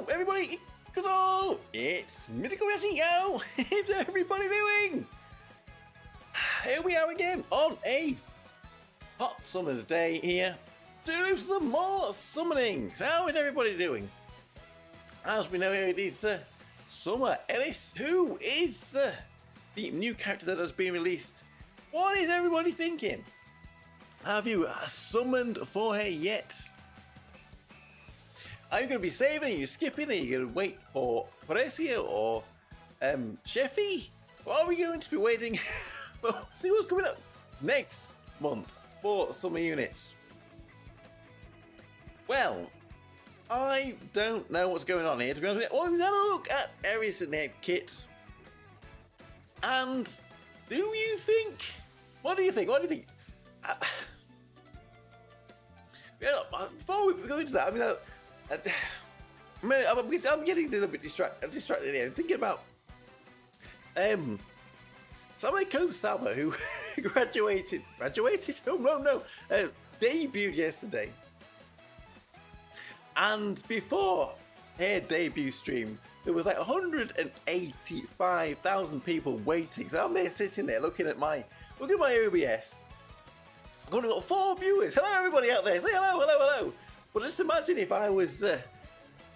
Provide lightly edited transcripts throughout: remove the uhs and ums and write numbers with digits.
Hello, everybody. Because it's Tokkuri Yashi. Yo, how's everybody doing? Here we are again on a hot summer's day here to do some more summonings. How is everybody doing? As we know, here it is Summer Eris, who is the new character that has been released. What is everybody thinking? Have you summoned for her yet? Are you going to be saving? Are you skipping? Are you going to wait for Parecia or Sheffy? Or are we going to be waiting for see what's coming up next month for summer units? Well, I don't know what's going on here, to be honest with you. Well, we've had a look at Eris and her kit. And do you think? What do you think? What do you think? Before we go into that, I'm getting a little bit distracted here. I'm thinking about Summer Kodama, who graduated? Oh no, debuted yesterday. And before her debut stream, there was like 185,000 people waiting. So I'm there sitting there looking at my OBS. I've only got 4 viewers. Hello, everybody out there. Say hello. But just imagine if I was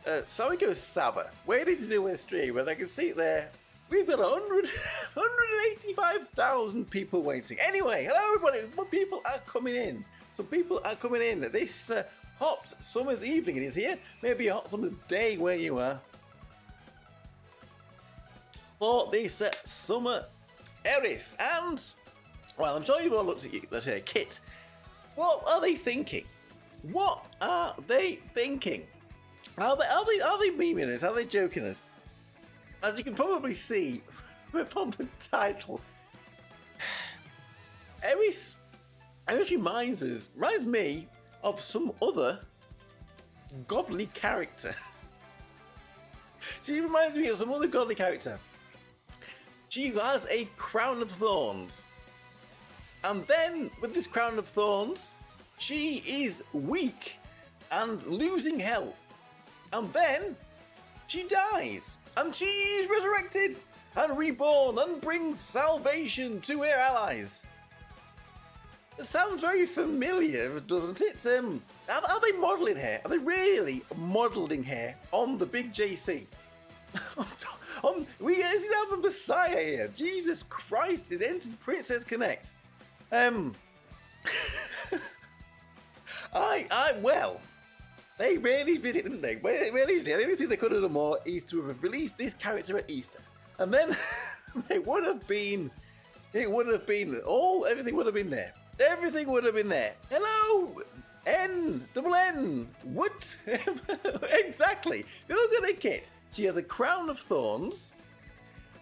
Sawiko Saba waiting to do a stream, and I can see there we've got 185,000 people waiting. Anyway, hello, everybody. More people are coming in. Some people are coming in. This hot summer's evening it is here. Maybe a hot summer's day where you are. For this Summer Eris. And, well, I'm sure you've all looked at the kit. What are they thinking? What are they thinking? Are they memeing us? Are they joking us? As you can probably see from the title, Eris reminds me of some other godly character. She reminds me of some other godly character. She has a crown of thorns. And then, with this crown of thorns, she is weak and losing health. And then, she dies. And she is resurrected and reborn and brings salvation to her allies. It sounds very familiar, doesn't it? Are they modelling her? Are they really modelling her on the big JC? We have a Messiah here. Jesus Christ has entered Princess Connect. Well, they really did it, didn't they? They really did. The only thing they could have done more is to have released this character at Easter, and then everything would have been there. Everything would have been there. Hello, N. What? Exactly. If you look at the kit, she has a crown of thorns.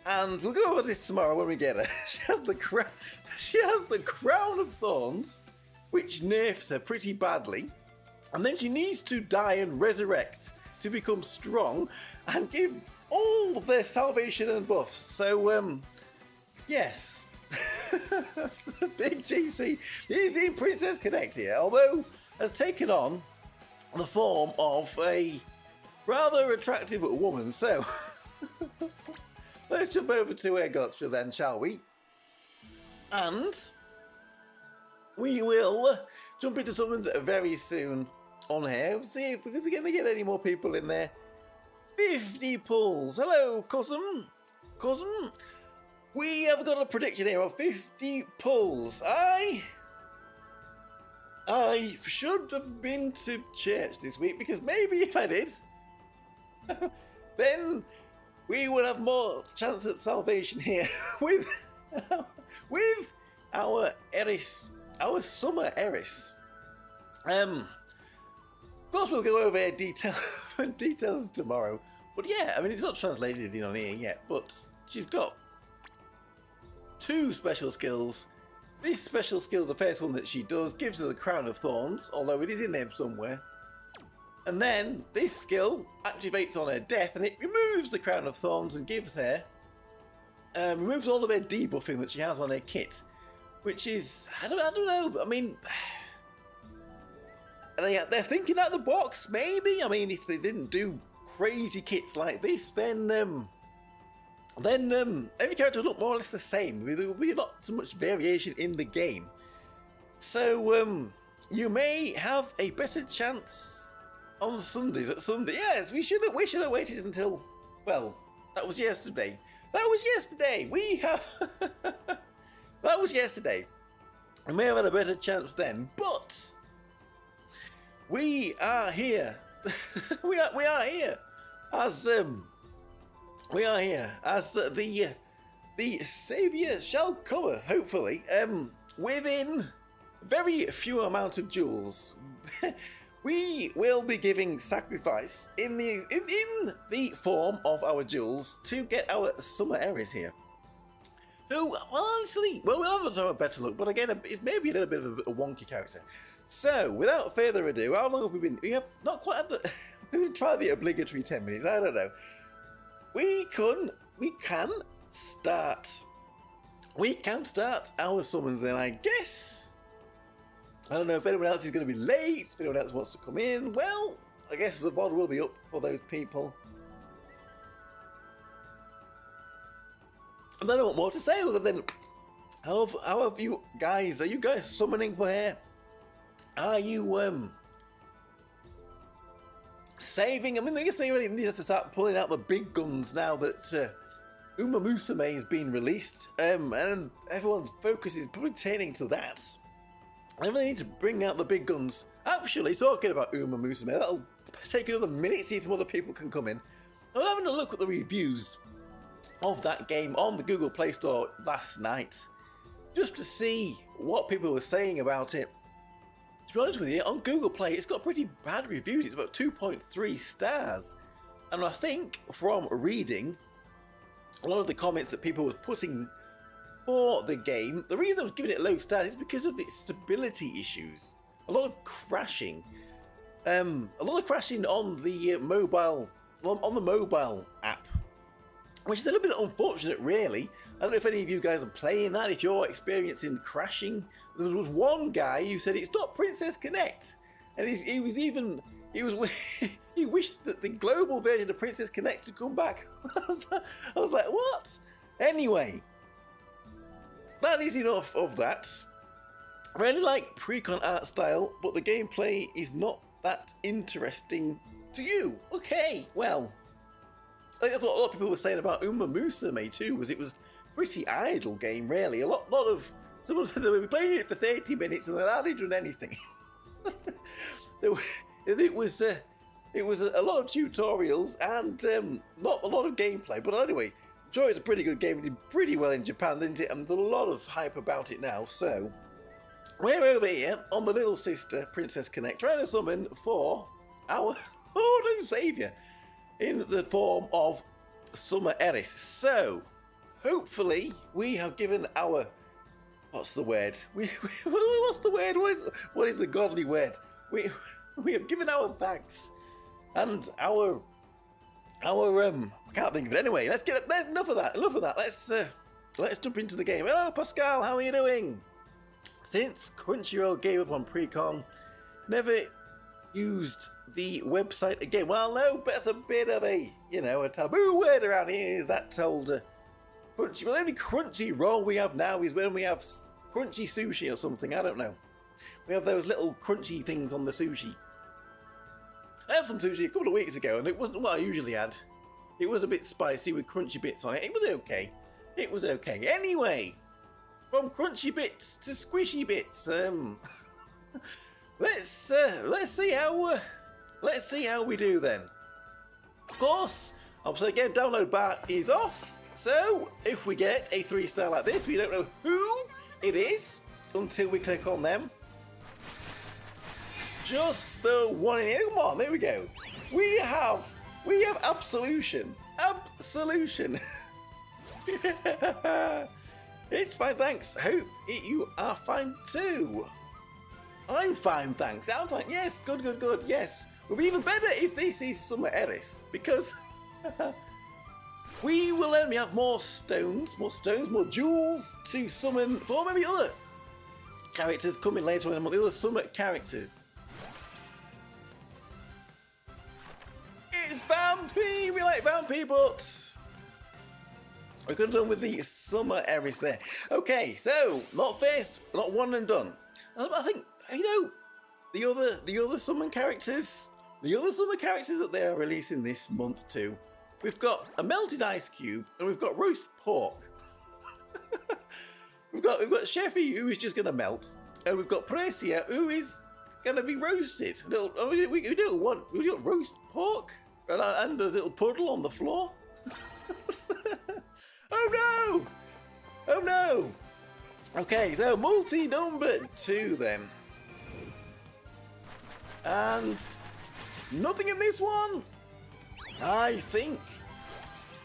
And we'll go over this tomorrow when we get her. She has the crown of thorns, which nerfs her pretty badly. And then she needs to die and resurrect to become strong and give all of their salvation and buffs. So, yes. Big GC is in Princess Connect here, although has taken on the form of a rather attractive woman. So, let's jump over to Gotcha then, shall we? And we will jump into something very soon on here. See if we're going to get any more people in there. 50 pulls. Hello, cousin. We have got a prediction here of 50 pulls. I should have been to church this week, because maybe if I did, then we would have more chance of salvation here with our Eris, our Summer Eris. Of course, we'll go over details tomorrow. But yeah, it's not translated in on here yet. But she's got 2 special skills. This special skill, the first one that she does, gives her the crown of thorns, although it is in there somewhere. And then this skill activates on her death, and it removes the crown of thorns and gives her removes all of her debuffing that she has on her kit, which is I don't know. They're thinking out the box, maybe. If they didn't do crazy kits like this, then every character will look more or less the same. There will be not so much variation in the game. So you may have a better chance on Sundays at Sunday. Yes, we should have waited until, well, that was yesterday. That was yesterday. We have that was yesterday. We may have had a better chance then, but we are here. we are here as the saviour shall cometh, hopefully, within very few amount of jewels. We will be giving sacrifice in the form of our jewels to get our Summer Eris here. Who, well, honestly, well, we'll have a better look, but again, it's maybe a little bit of a wonky character. So, without further ado, how long have we been? We have not quite had the. We've tried the obligatory 10 minutes. I don't know. We can start. We can start our summons then, I guess. I don't know if anyone else is going to be late. If anyone else wants to come in, well, I guess the VOD will be up for those people. And I don't know what more to say other than how have you guys? Are you guys summoning for here? Are you saving? I mean, I guess they really need to start pulling out the big guns now that Uma Musume has been released, and everyone's focus is probably turning to that. I really need to bring out the big guns. Actually, talking about Uma Musume, that'll take another minute, see if other people can come in. I was having a look at the reviews of that game on the Google Play Store last night, just to see what people were saying about it. To be honest with you, on Google Play, it's got pretty bad reviews. It's about 2.3 stars. And I think from reading a lot of the comments that people was putting for the game, the reason I was giving it low stars is because of its stability issues. A lot of crashing. A lot of crashing on the mobile app, which is a little bit unfortunate, really. I don't know if any of you guys are playing that, if you're experiencing crashing. There was one guy who said it's not Princess Connect, and he wished that the global version of Princess Connect had come back. I was like, what? Anyway, that is enough of that. I really like Precon art style, but the gameplay is not that interesting to you. Okay, well, I think that's what a lot of people were saying about Uma Musume too, was it was a pretty idle game, really. A lot of someone said they were playing it for 30 minutes and they're hardly doing anything. It was a lot of tutorials and not a lot of gameplay. But anyway, I'm sure it's a pretty good game. It did pretty well in Japan, didn't it? And there's a lot of hype about it now. So we're over here on the little sister Princess Connect, trying to summon for our Lord and Saviour in the form of Summer Eris. So hopefully we have given our, what's the word? What's the word? What is the godly word? We have given our thanks and our I can't think of it anyway. Let's get enough of that. Let's jump into the game. Hello Pascal, how are you doing? Since Crunchyroll gave up on Precon, never used the website again. Well, no, but it's a bit of a taboo word around here. Is that told Crunchy? Well, the only Crunchyroll we have now is when we have crunchy sushi or something. I don't know. We have those little crunchy things on the sushi. I had some sushi a couple of weeks ago, and it wasn't what I usually had. It was a bit spicy with crunchy bits on it. It was okay. It was okay. Anyway, from crunchy bits to squishy bits. Let's see how we do then. Of course, obviously again, download bar is off. So if we get a 3-star like this, we don't know who it is until we click on them. Just the one in here. Come on, there we go. We have absolution. Absolution. It's fine, thanks. Hope you are fine too. I'm fine, thanks. I'm fine. Yes, good. Yes. It would be even better if this is Summer Eris, because we will then have more stones, more jewels to summon for maybe other characters coming later on, the other summer characters. It's fam! vampy, but we could have done with the Summer Eris there. Okay, so not faced, not one and done. I think, you know, the other summer characters that they are releasing this month too. We've got a melted ice cube and we've got roast pork. we've got Chefy, who is just gonna melt, and we've got Precia, who is gonna be roasted. We do roast pork and a little puddle on the floor. Oh no! Oh no! Okay, so multi number 2 then. And nothing in this one. I think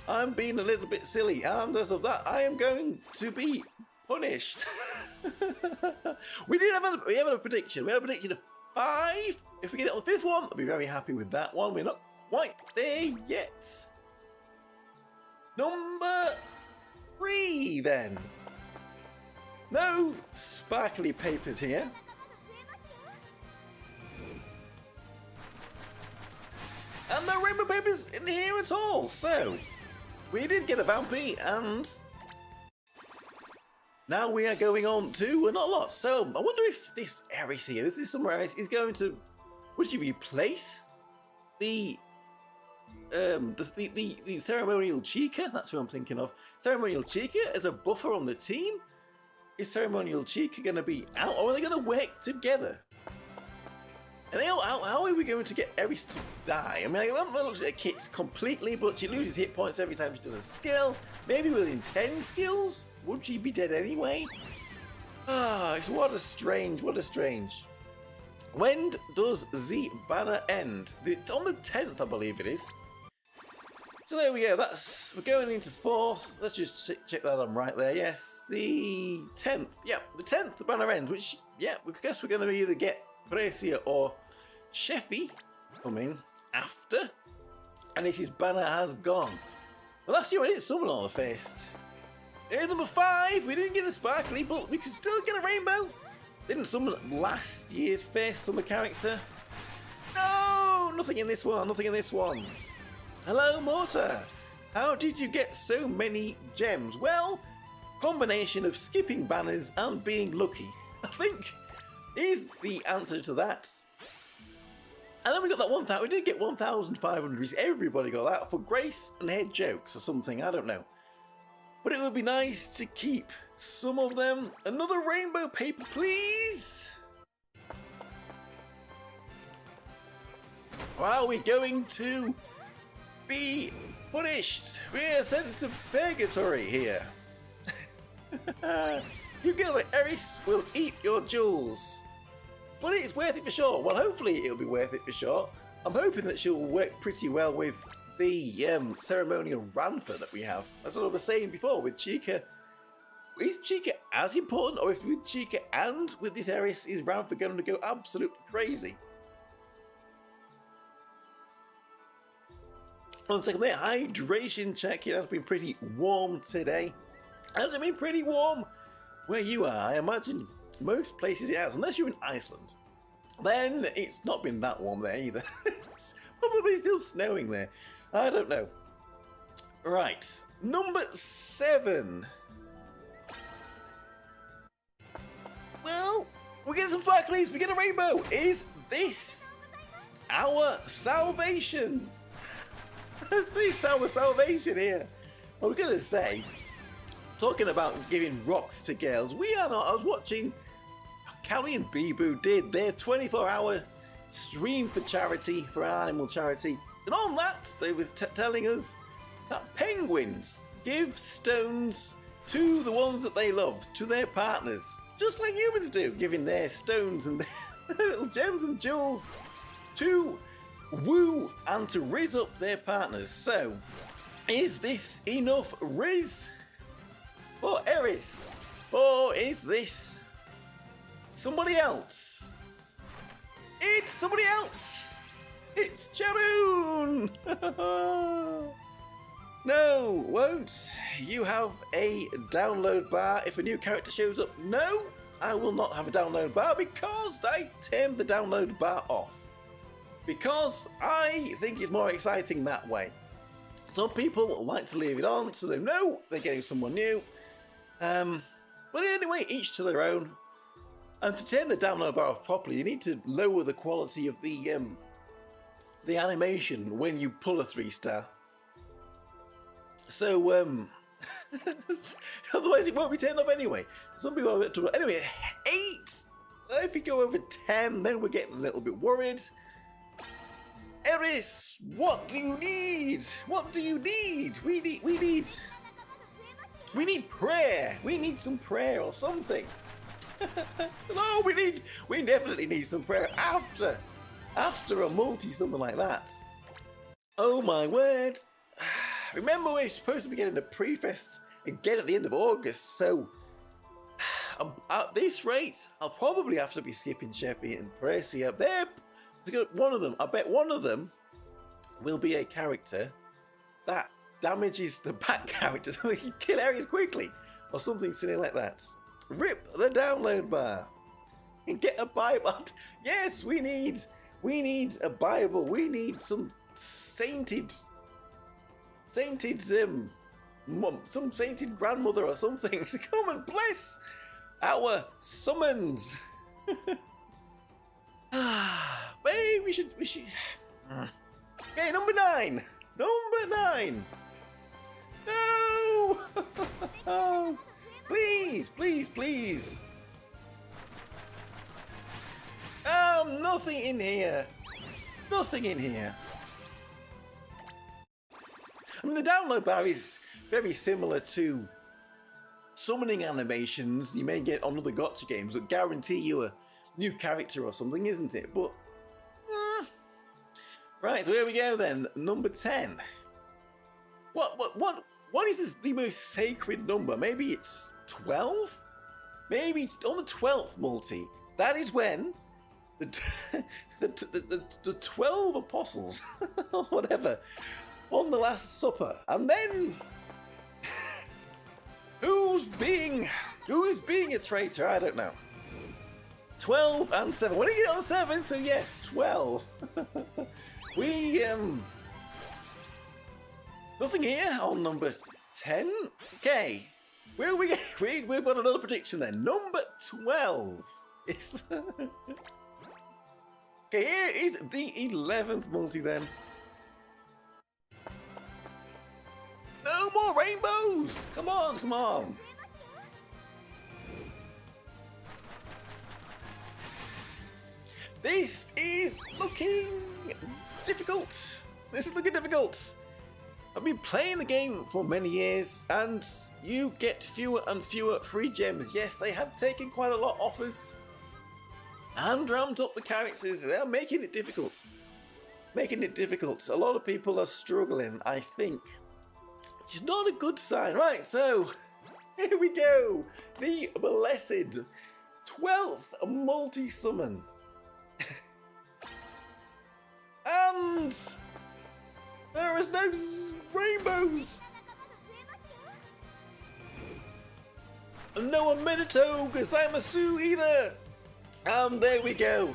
I'm being a little bit silly, and as of that, I am going to be punished. We have a prediction. We had a prediction of 5. If we get it on the 5th one, I'll be very happy with that one. We're not quite there yet. Number 3 then. No sparkly papers here. And no rainbow papers in here at all. So, we did get a vampy, and now we are going on to not a lot. So, I wonder if this Eris here, this is Summer Eris, is going to, would she replace the ceremonial Chica? That's who I'm thinking of. Ceremonial Chica as a buffer on the team? Is ceremonial Chica going to be out, or are they going to work together? And how are we going to get Eris to die? I mean, I haven't looked at her kits completely, but she loses hit points every time she does a skill. Maybe within 10 skills? Would she be dead anyway? Ah, what a strange. When does the banner end? It's on the 10th, I believe it is. So there we go, we're going into 4th. Let's just check that I'm right there. Yes, the 10th. Yeah, the 10th, the banner ends, which, yeah, I guess we're going to either get Precia or Chefy coming after. And his banner has gone. The last year I didn't summon all the Fist. Here's number 5. We didn't get a sparkly, but we could still get a rainbow. Didn't summon last year's Fist summer character. No, nothing in this one. Hello, Mortar. How did you get so many gems? Well, combination of skipping banners and being lucky, I think, is the answer to that. And then we got that 1,000. We did get 1,500. Everybody got that for grace and head jokes or something. I don't know. But it would be nice to keep some of them. Another rainbow paper, please. Or are we going to be punished? We're sent to purgatory here. You girls like Eris will eat your jewels. But it's worth it for sure. Well, hopefully it'll be worth it for sure. I'm hoping that she'll work pretty well with the ceremonial Ranfer that we have. That's what I was saying before with Chica. Is Chica as important, or if with Chica and with this Eris, is Ranfer going to go absolutely crazy? One second there, hydration check. It has been pretty warm today. Has it been pretty warm where you are? I imagine most places it has, unless you're in Iceland. Then it's not been that warm there either. It's probably still snowing there. I don't know. Right, number 7. Well, we're getting some sparklies, we get a rainbow. Is this our salvation? Is this our salvation here? I was going to say, talking about giving rocks to girls, we are not. I was watching Callie and Bibu did their 24-hour stream for charity, for an animal charity. And on that, they was telling us that penguins give stones to the ones that they love, to their partners. Just like humans do, giving their stones and their little gems and jewels to woo and to riz up their partners. So, is this enough riz for Eris? Or is this somebody else? It's somebody else! It's Charoon! No, won't you have a download bar if a new character shows up? No, I will not have a download bar because I turned the download bar off. Because I think it's more exciting that way. Some people like to leave it on so they know they're getting someone new. But anyway, each to their own. And to turn the download bar off properly, you need to lower the quality of the animation when you pull a 3-star. So, otherwise it won't be turned off anyway. Some people are a bit trouble. Anyway, 8. If you go over 10, then we're getting a little bit worried. Eris, what do you need? What do you need? We need prayer. We need some prayer or something. No, we definitely need some prayer after a multi, something like that. Oh my word. Remember, we're supposed to be getting a pre-fest again at the end of August, so at this rate, I'll probably have to be skipping Sheffy and Percy up there. One of them, I bet one of them will be a character that damages the back character so they can kill areas quickly or something silly like that. Rip the download bar and get a Bible. Yes, we need a Bible. We need some sainted some sainted grandmother or something to come and bless our summons. Maybe we should. Okay, number 9. Number 9. No. Oh, please. Nothing in here. Nothing in here. I mean, the download bar is very similar to summoning animations you may get on other gotcha games that guarantee you a new character or something, isn't it? But right, so here we go then. Number 10. What is the most sacred number? Maybe it's 12? Maybe on the 12th multi. That is when the 12 apostles or whatever on the Last Supper. And then who's being a traitor? I don't know. 12 and 7. What did you get on 7? So yes, 12. We nothing here on number 10. Okay. We've got another prediction then. Number 12 is okay, here is the 11th multi then. No more rainbows! Come on. This is looking difficult. I've been playing the game for many years, and you get fewer and fewer free gems. Yes, they have taken quite a lot off us and ramped up the characters. They're making it difficult. A lot of people are struggling, I think. Which is not a good sign. Right, so here we go. The blessed 12th multi-summon. And there is no rainbows. And no Minato Gazamasu either. And there we go.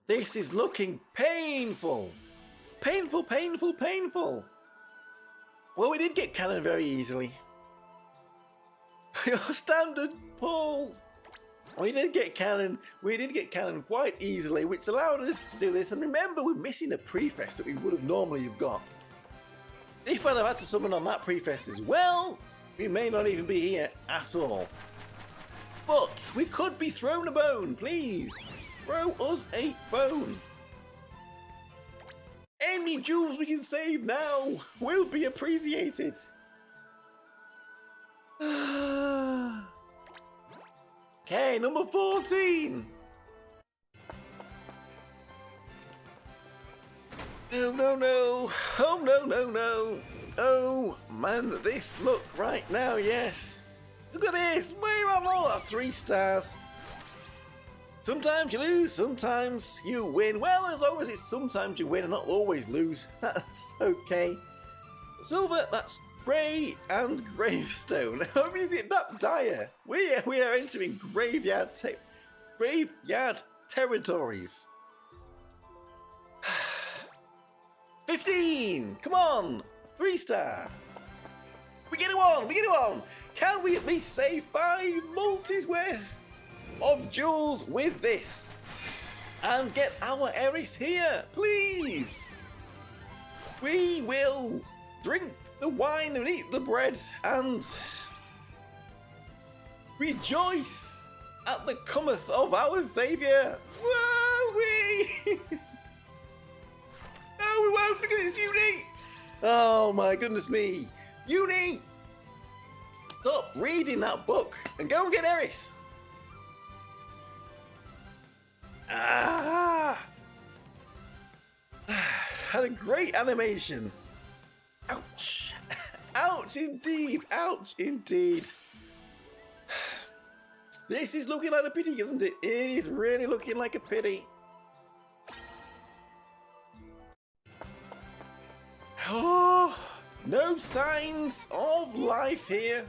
This is looking painful. Painful. Well, we did get cannon very easily. Your standard pull. We did get cannon quite easily, which allowed us to do this. And remember, we're missing a prefest that we would have normally have got. If I'd have had to summon on that prefest as well, we may not even be here at all. But we could be thrown a bone, please. Throw us a bone. Any jewels we can save now will be appreciated. Okay, number 14. No. Oh, no. Oh, man, this look right now, yes. Look at this. We're all at 3 stars. Sometimes you lose, sometimes you win. Well, as long as it's sometimes you win and not always lose, that's okay. Silver, that's grey and gravestone. Is it that dire? We are entering graveyard territories. 15! Come on! 3-star! We get it on! We get it on! Can we at least save 5 multis worth of jewels with this? And get our Eris here, please! We will drink the wine and eat the bread and rejoice at the cometh of our Saviour. Well, we... No, we won't because it's Uni! Oh my goodness me. Uni! Stop reading that book and go and get Eris. Ah! Had a great animation. Ouch. Ouch indeed. Ouch indeed. This is looking like a pity, isn't it? It is really looking like a pity. Oh, no signs of life here.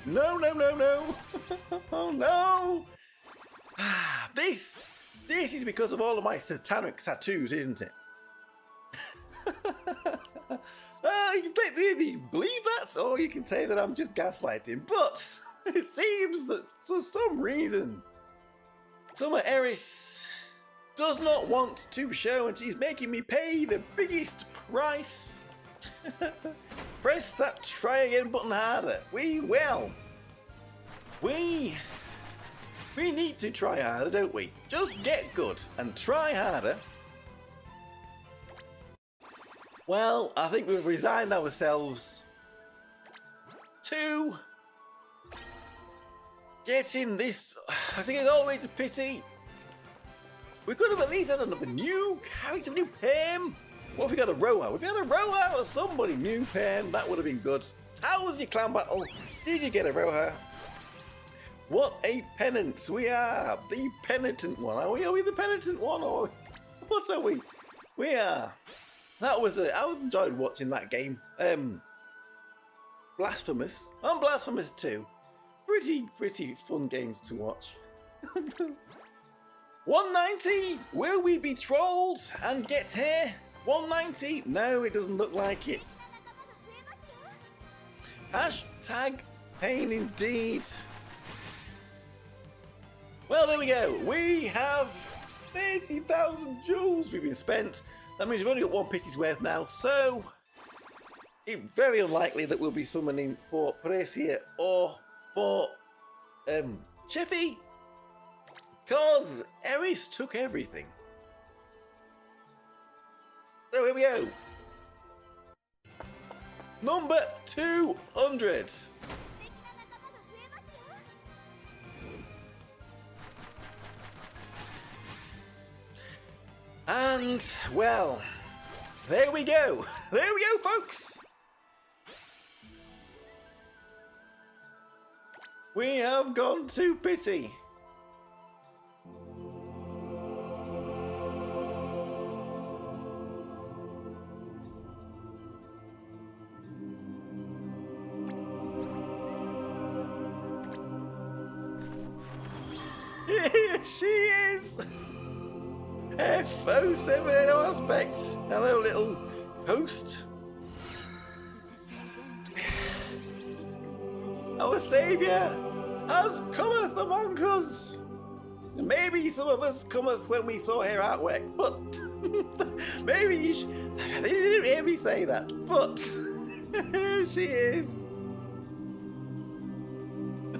No, no, no, no. Oh, no. This is because of all of my satanic tattoos, isn't it? You can either believe that, or you can say that I'm just gaslighting. But it seems that for some reason, Summer Eris does not want to show, and she's making me pay the biggest price. Press that try again button harder. We will. We need to try harder, don't we? Just get good and try harder. Well, I think we've resigned ourselves to getting this. I think it's always a pity. We could have at least had another new character, new Pam. What if we got a Roa? If we had a Roa or somebody new Pam, that would have been good. How was your clan battle? Did you get a Roa? What a penance. We are the penitent one. Are we the penitent one, or what are we? We are. That was I enjoyed watching that game. Blasphemous. I'm Blasphemous too. Pretty fun games to watch. 190. Will we be trolled and get here? 190. No, it doesn't look like it. Hashtag pain indeed. Well, there we go. We have 30,000 jewels we've been spent. That means we've only got 1 pity's worth now, so it's very unlikely that we'll be summoning for Precia or for Cheffy, because Eris took everything. So here we go. Number 200. And, well, there we go. There we go, folks. We have gone to pity. Here she is. F07 aspect. Hello, little host. Our saviour has cometh among us. Maybe some of us cometh when we saw her artwork, but maybe you didn't hear me say that. But here she is.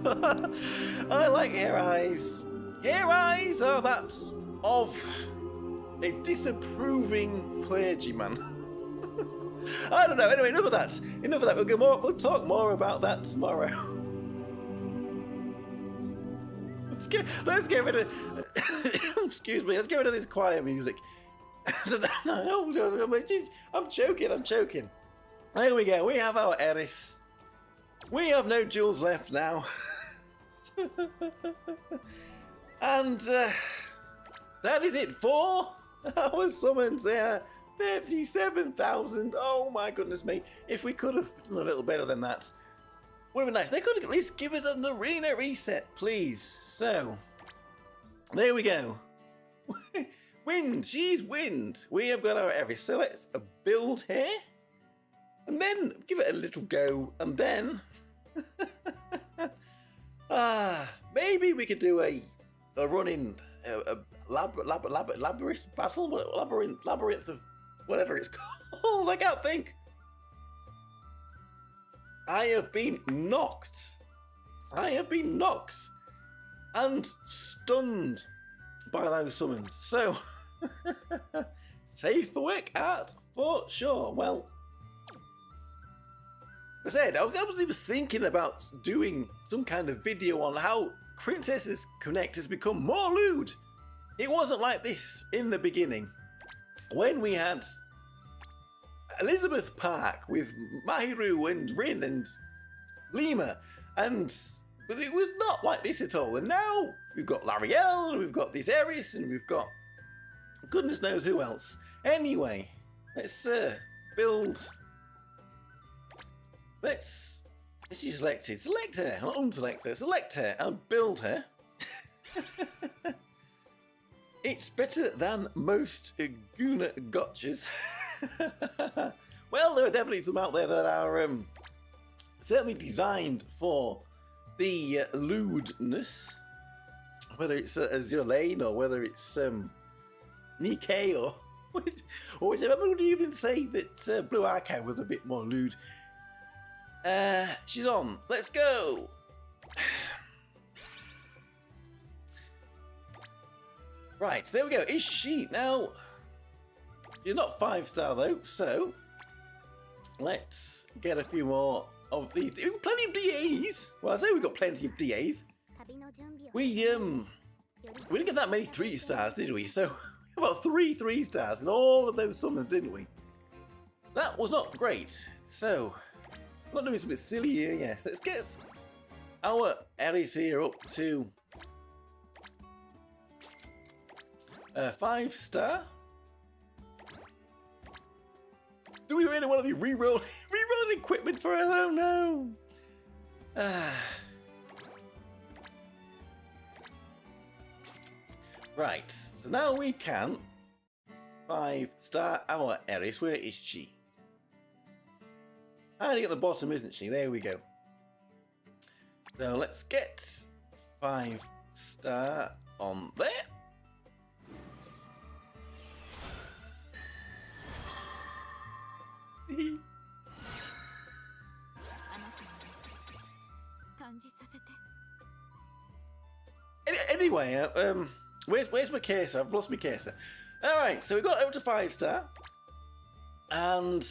I like her eyes. Her eyes are that of a disapproving clergyman. I don't know. Anyway, enough of that. Enough of that. We'll talk more about that tomorrow. Let's get rid of. Excuse me. Let's get rid of this choir music. No, I'm choking. There we go. We have our Eris. We have no jewels left now. And that is it for our summons there. 37,000. Oh my goodness me. If we could have done a little better than that, would have been nice. They could at least give us an arena reset, please. So, There we go. Wind, she's wind. We have got our Eris. So let's build here. And then give it a little go. And then... maybe we could do a running labyrinth battle? Labyrinth of whatever it's called. I can't think. I have been knocked. And stunned by those summons. So, safe for work at for sure. Well, I said, I was even thinking about doing some kind of video on how Princesses Connect has become more lewd. It wasn't like this in the beginning. When we had Elizabeth Park with Mahiru and Rin and Lima, but it was not like this at all. And now we've got L'Ariel, and we've got this Eris, and we've got goodness knows who else. Anyway, let's build. Let's she selected. Select her, not unselect her. Select her and build her. It's better than most Guna gotchas. Well, there are definitely some out there that are certainly designed for the lewdness, whether it's Azure Lane or whether it's Nikkei or whichever. Would you even say that Blue Archive was a bit more lewd? She's on. Let's go. Right, there we go. Is she now? She's not 5-star though, so let's get a few more of these. Plenty of DAs. Well, I say we've got plenty of DAs. We didn't get that many 3-stars, did we? So about 3 stars in all of those summons, didn't we? That was not great. So I'm not doing something silly here. Yes, let's get our Eris here up to 5-star. Do we really want to be re-rolling equipment for her? Oh no. Right, so now we can 5-star our Eris. Where is she? Hiding at the bottom, isn't she? There we go. So let's get 5-star on there. Anyway, where's my cursor? I've lost my cursor. All right, so we got over to 5-star, and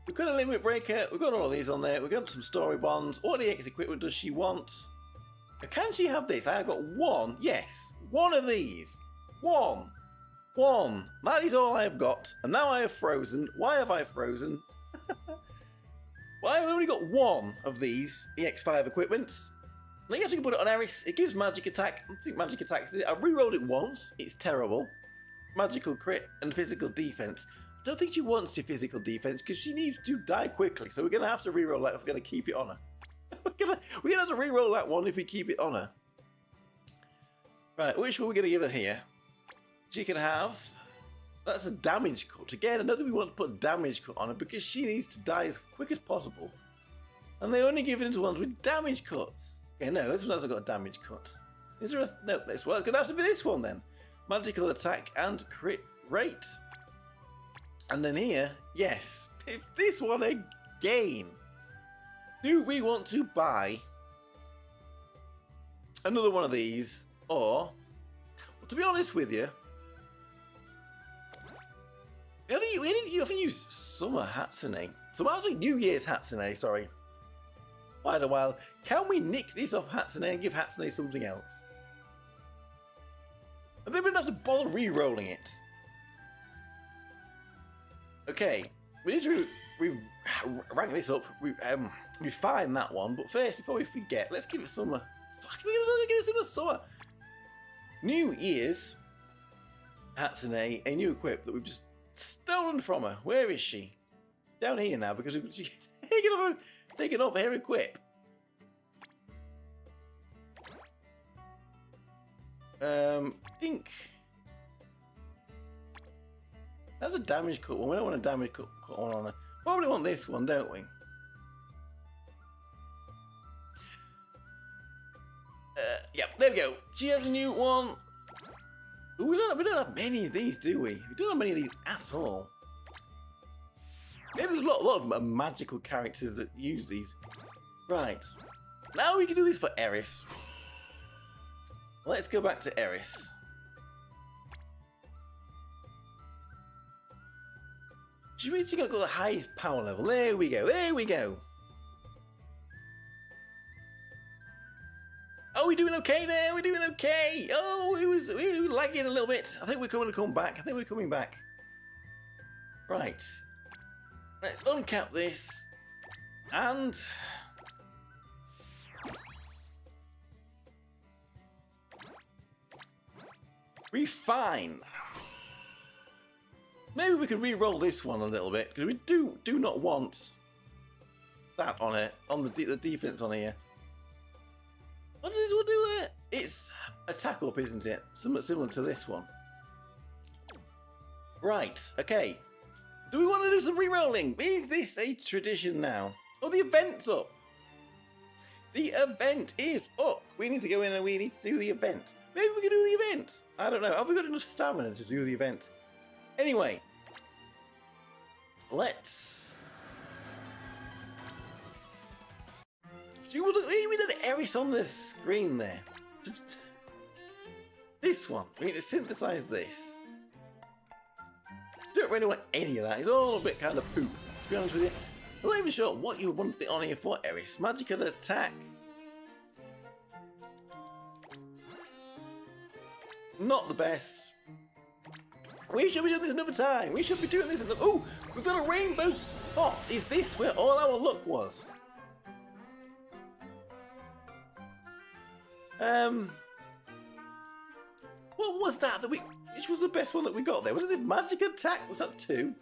we've got a limit breaker. We've got all of these on there. We've got some story bonds. What EX equipment does she want? Can she have this? I've got one. Yes, one of these. One. That is all I have got. And now I have frozen. Why have I frozen? Why have I only got one of these EX5 equipments? Now you have to put it on Eris. It gives magic attack. I think magic attack. I re-rolled it once. It's terrible. Magical crit and physical defense. I don't think she wants to physical defense because she needs to die quickly. So we're gonna have to re-roll that if we're gonna keep it on her. we're gonna have to re-roll that one if we keep it on her. Right, which one are we gonna give her here? She can have. That's a damage cut. Again, I don't think we want to put damage cut on her because she needs to die as quick as possible. And they only give it to ones with damage cuts. Okay, no, this one hasn't got a damage cut. Is there a... No, this one. It's going to have to be this one then. Magical attack and crit rate. And then here, yes, this one again. Do we want to buy another one of these? Or, well, to be honest with you, we often use Summer Hatsune. So actually New Year's Hatsune, sorry. Quite a while. Can we nick this off Hatsune and give Hatsune something else? And then we don't have to bother re-rolling it. Okay, we need to rank this up, refine that one, but first, before we forget, let's give it Summer. Give it Summer. New Year's Hatsune, a new equip that we've just stolen from her. Where is she? Down here now because we've taken off her equip. Dink. That's a damage cut one. We don't want a damage cut one on her. Probably want this one, don't we? Yeah, there we go. She has a new one. Ooh, we don't have many of these, do we? We don't have many of these at all. Maybe there's a lot of magical characters that use these. Right. Now we can do this for Eris. Let's go back to Eris. She's reaching up to the highest power level. There we go. There we go. Oh, we're doing okay there. We're doing okay. Oh, we were lagging a little bit. I think we're going to come back. I think we're coming back. Right. Let's uncap this. And refine. Maybe we could re-roll this one a little bit because we do not want that on it, on the defense on here. What does this one do there? It's attack up, isn't it? Somewhat similar to this one. Right. Okay. Do we want to do some re-rolling? Is this a tradition now? Oh, the event's up. The event is up. We need to go in and we need to do the event. Maybe we can do the event. I don't know. Have we got enough stamina to do the event? Anyway, let's. We did Eris on the screen there. This one. We need to synthesize this. Don't really want any of that. It's all a bit kind of poop, to be honest with you. I'm not even sure what you would want it on here for, Eris. Magical attack. Not the best. We should be doing this another time. We should be doing this another. Oh, we've got a rainbow pot. Is this where all our luck was? What was that which was the best one that we got there? Was it the magic attack? Was that 2?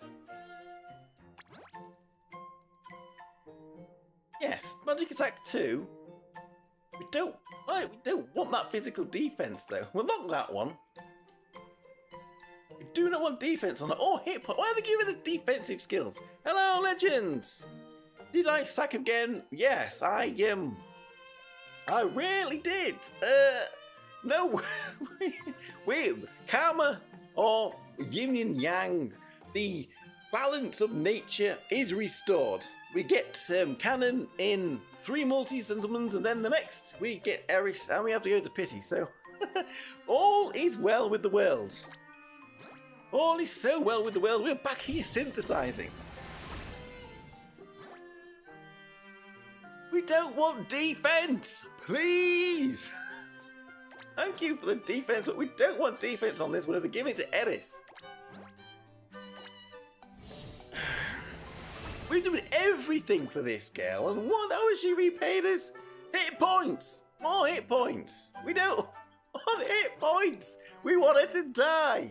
Yes, magic attack 2. We don't want that physical defense though. We'll knock that one. We do not want defense on it. Oh, hit point. Why are they giving us defensive skills? Hello, legends. Did I sack again? Yes, I really did. No, wait, karma or yin and yang, the balance of nature is restored. We get Cannon in 3 multi-summons, and then the next we get Eris, and we have to go to Pity. So all is well with the world. All is so well with the world. We're back here synthesizing. We don't want defense, please. Thank you for the defense, but we don't want defense on this one. We're giving it to Eris. We're doing everything for this girl, and how has she repaid us? Hit points! More hit points! We don't want hit points! We want her to die!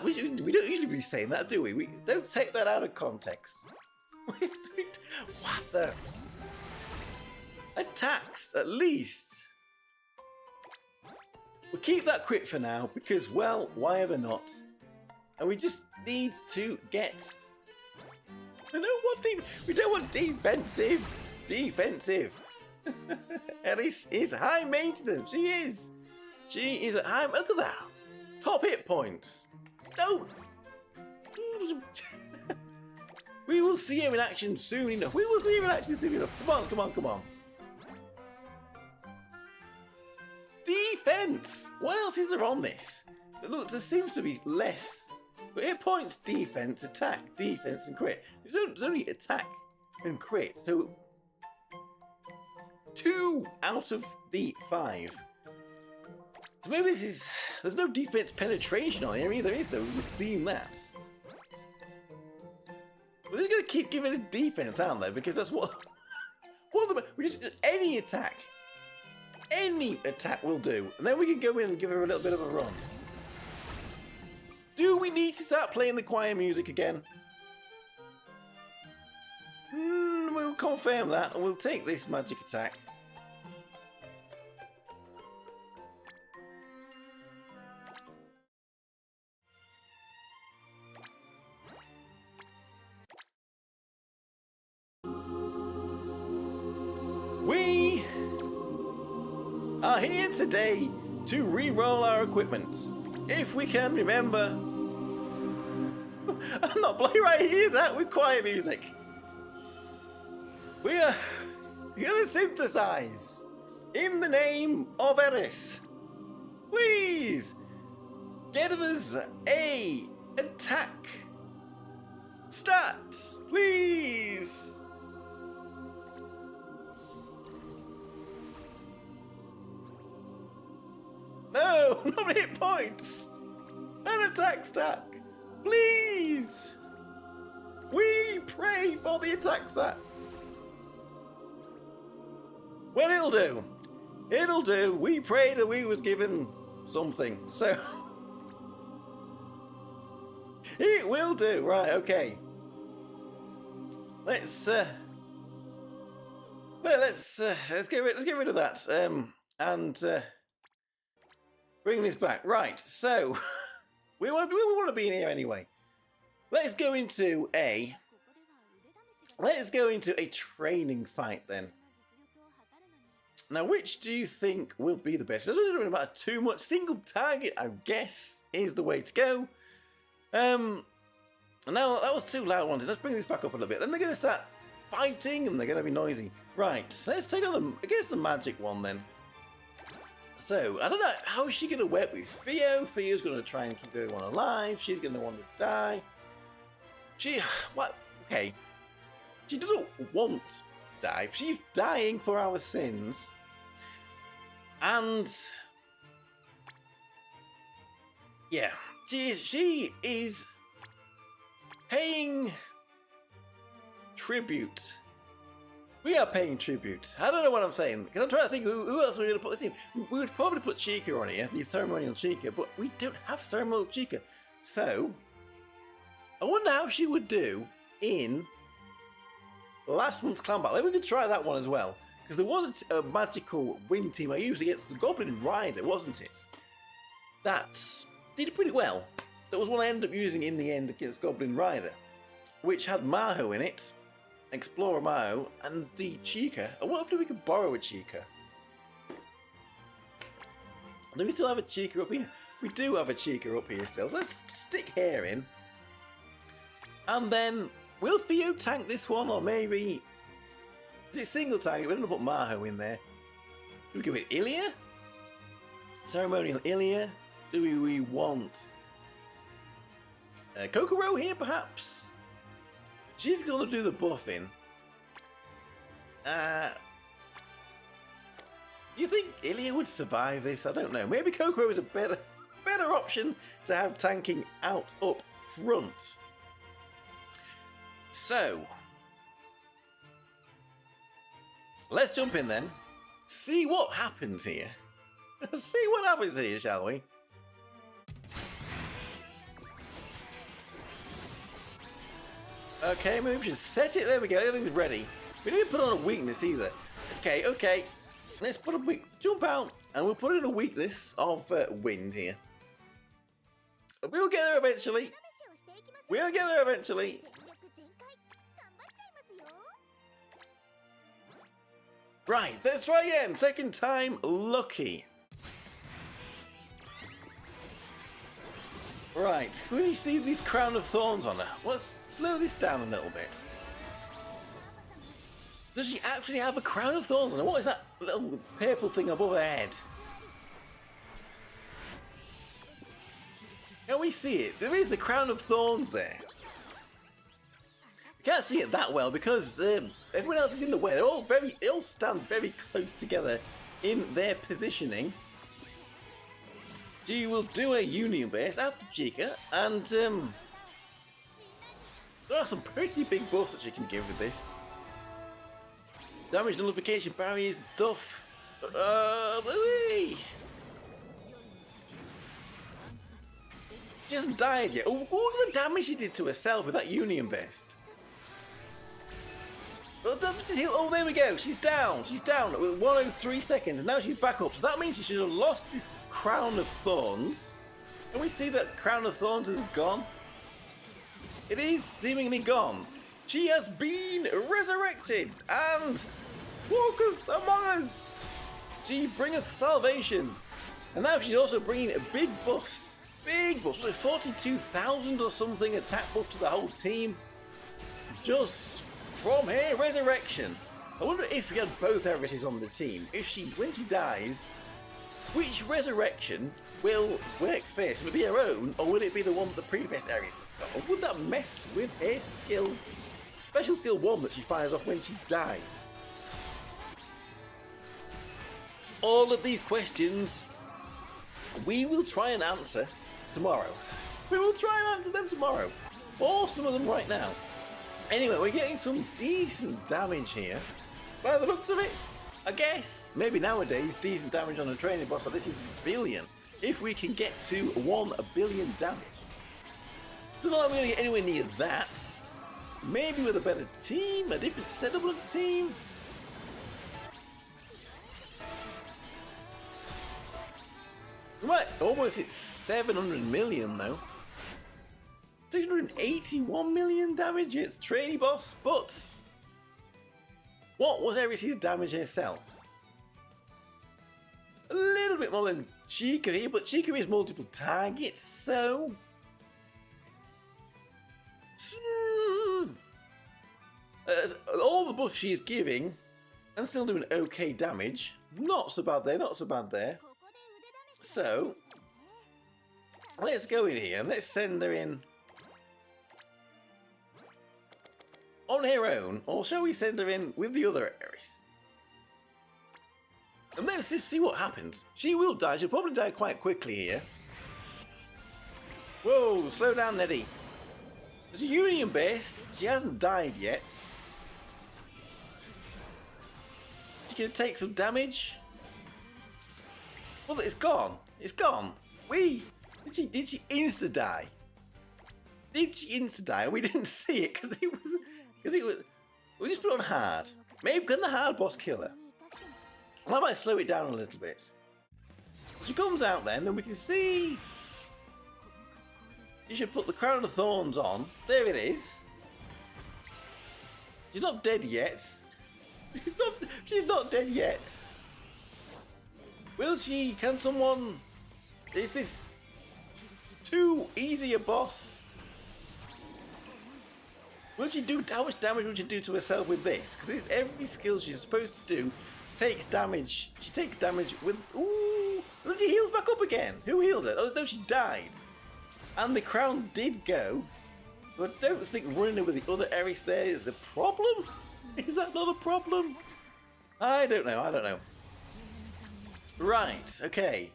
We don't usually be saying that, do we? We don't take that out of context. What the? Attacks, at least. We'll keep that crit for now, because, well, why ever not? And we just need to get... We don't want defensive. Defensive. Eris is high maintenance. She is. She is at high... Look at that. Top hit points. No. We will see him in action soon enough. We will see him in action soon enough. Come on, come on, come on. Defense! What else is there on this? Look, there seems to be less. But hit points, defense, attack, defense, and crit. There's only attack and crit, so 2 out of the 5. So maybe this is... There's no defense penetration on here either, is there? We've just seen that. But they're going to keep giving us defense, aren't they? Because that's what... We just... Any attack. Any attack will do. And then we can go in and give her a little bit of a run. Do we need to start playing the choir music again? We'll confirm that, and we'll take this magic attack. are here today to re-roll our equipment. If we can remember... I'm not blowing right ears out with quiet music. We are going to synthesize in the name of Eris. Please get us a attack stat, please. No, not hit points. An attack stat, please. We pray for the attack stat. Well, it'll do. It'll do. We prayed that we was given something, so it will do. Right? Okay. Let's get rid of that. And bring this back. Right. So we want to be in here anyway. Let's go into a training fight then. Now, which do you think will be the best? It doesn't really matter too much. Single target, I guess, is the way to go. Now, that was two loud ones. Let's bring this back up a little bit. Then they're going to start fighting, and they're going to be noisy. Right, let's take on against the magic one, then. So, I don't know, how is she going to work with Theo? Theo's going to try and keep everyone alive. She's going to want to die. What? Okay. She doesn't want to die. She's dying for our sins. And yeah, she is paying tribute. We are paying tribute. I don't know what I'm saying, because I'm trying to think who else we're going to put this in. We would probably put Chica on here, the ceremonial Chica, but we don't have ceremonial Chica. So, I wonder how she would do in last month's clan battle. Maybe we could try that one as well. Because there was a magical win team I used against the Goblin Rider, wasn't it? That did pretty well. That was one I ended up using in the end against Goblin Rider, which had Maho in it, Explorer Maho, and the Chica. I wonder if we could borrow a Chica. Do we still have a Chica up here? We do have a Chica up here still. Let's stick her in. And then, will Theo tank this one, or maybe... Is it single target? We're going to put Maho in there. Do we give it Ilya? Ceremonial Ilya? Do we want... Kokoro here, perhaps? She's going to do the buffing. You think Ilya would survive this? I don't know. Maybe Kokoro is a better option to have tanking out up front. So, let's jump in then. See what happens here. See what happens here, shall we? Okay, maybe we should set it. There we go. Everything's ready. We didn't put on a weakness either. Okay. Let's put a jump out, and we'll put in a weakness of wind here. We'll get there eventually. We'll get there eventually. Right, let's try again. Second time lucky. Right, we see these crown of thorns on her. Let's slow this down a little bit. Does she actually have a crown of thorns on her? What is that little purple thing above her head? Can we see it? There is the crown of thorns there. You can't see it that well because everyone else is in the way. They all stand very close together in their positioning. She will do a union base after Chica, and there are some pretty big buffs that she can give with this. Damage nullification barriers and stuff. She hasn't died yet. Oh, look at the damage she did to herself with that union best. Oh, there we go. She's down. She's down with 103 seconds. And now she's back up. So that means she should have lost this crown of thorns. Can we see that crown of thorns is gone? It is seemingly gone. She has been resurrected and walketh among us. She bringeth salvation. And now she's also bringing big buffs. Big buffs. Like 42,000 or something attack buff to the whole team. Just from her resurrection. I wonder if we had both Erises on the team. When she dies, which resurrection will work first? Will it be her own, or will it be the one that the previous Eris has got? Or would that mess with her skill? Special skill 1 that she fires off when she dies. All of these questions we will try and answer tomorrow. We will try and answer them tomorrow. Or some of them right now. Anyway, we're getting some decent damage here. By the looks of it, I guess, maybe nowadays, decent damage on a training boss like this is billion. If we can get to 1 billion damage. Doesn't look like we're going to get anywhere near that. Maybe with a better team, a different setup of the team. We might almost hit 700 million though. 681 million damage, it's trainee boss, but what was Eris' damage herself? A little bit more than Chica here, but Chica is multiple targets, so all the buffs she's giving and still doing okay damage. Not so bad there, not so bad there. So let's go in here and let's send her in on her own, or shall we send her in with the other Eris? And let's just see what happens. She will die, she'll probably die quite quickly here. Whoa, slow down, Neddy. It's a union based, she hasn't died yet. She can take some damage. Well, it's gone. It's gone. Did she insta die? Did she insta die? We didn't see it because it was. We just put it on hard. Maybe can the hard boss kill her? I might slow it down a little bit. She comes out then, and we can see. You should put the crown of thorns on. There it is. She's not dead yet. She's not dead yet. Will she? Can someone? Is this too easy a boss? Will she do? How much damage will she do to herself with this? Because every skill she's supposed to do takes damage. She takes damage with. Ooh! Then she heals back up again. Who healed her? Oh no, she died. And the crown did go. But I don't think running with the other Eris there is a problem. Is that not a problem? I don't know. I don't know. Right, okay.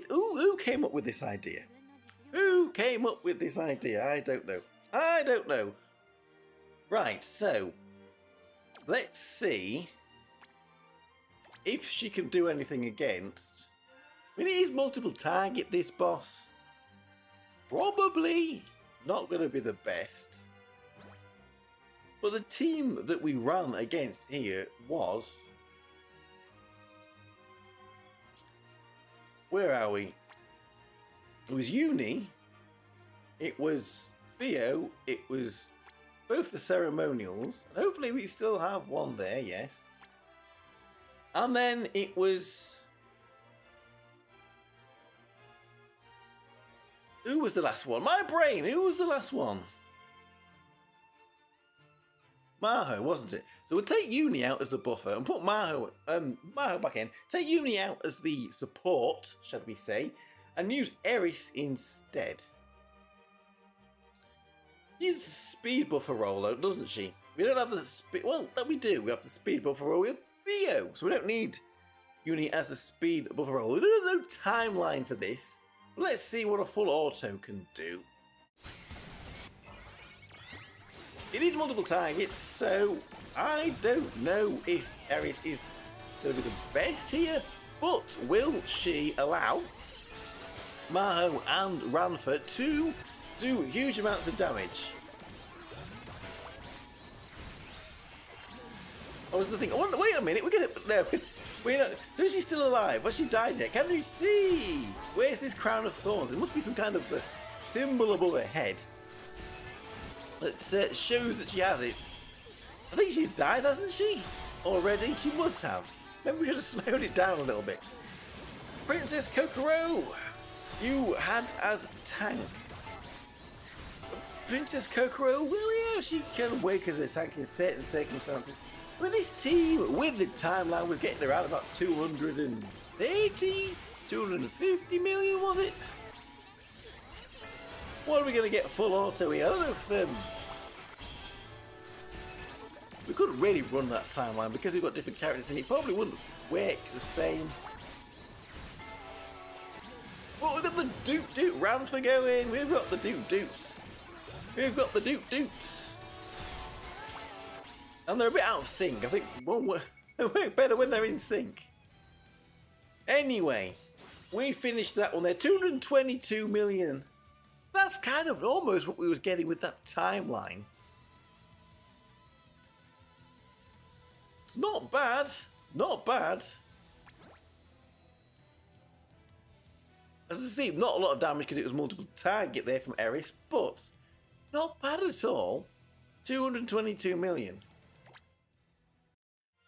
Who came up with this idea? Who came up with this idea? I don't know. I don't know. Right, so let's see if she can do anything against. I mean, it is multiple target, this boss. Probably not going to be the best. But the team that we ran against here was... Where are we? It was Uni. It was Theo. It was both the ceremonials. And hopefully we still have one there, yes. And then it was... Who was the last one? My brain! Who was the last one? Maho, wasn't it? So we'll take Uni out as the buffer and put Maho back in. Take Uni out as the support, shall we say, and use Eris instead. She's a speed buffer role, though, doesn't she? We don't have the speed. Well, that we do. We have the speed buffer role with Theo, so we don't need Uni as a speed buffer role. We don't have no timeline for this. But let's see what a full auto can do. It is multiple targets, so I don't know if Eris is going to be the best here, but will she allow Maho and Ranford to do huge amounts of damage? I was thinking, wait a minute, we're going to... No, so is she still alive? Was she died yet? Can you see? Where's this crown of thorns? There must be some kind of symbol above her head that shows that she has it. I think she's died, hasn't she? Already? She must have. Maybe we should have slowed it down a little bit. Princess Kokoro, you had as tank. Princess Kokoro, well, yeah, she can work as a tank in certain circumstances. With this team, with the timeline, we're getting around about 230, 250 million, was it? What are we going to get full auto here? I don't know if we couldn't really run that timeline because we've got different characters and it probably wouldn't work the same. Well, we've got the Doot Doot round for going. We've got the Doot Doots. We've got the Doot Doots. And they're a bit out of sync. I think one work better when they're in sync. Anyway, we finished that one there. 222 million. That's kind of almost what we was getting with that timeline. Not bad. Not bad. As you see, not a lot of damage because it was multiple target there from Eris, but not bad at all. 222 million.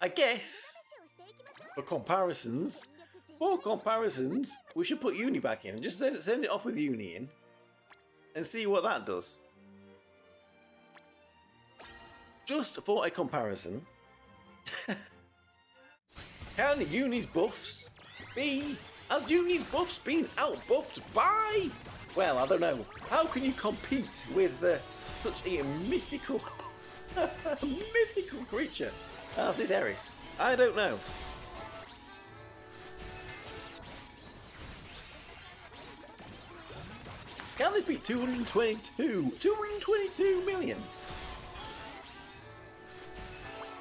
I guess, for comparisons, we should put Uni back in and just send it off with Uni in and see what that does. Just for a comparison, can Uni's buffs be... Has Uni's buffs been out-buffed by... Well, I don't know. How can you compete with such a mythical... mythical creature as this Eris? I don't know. Can this be 222 million?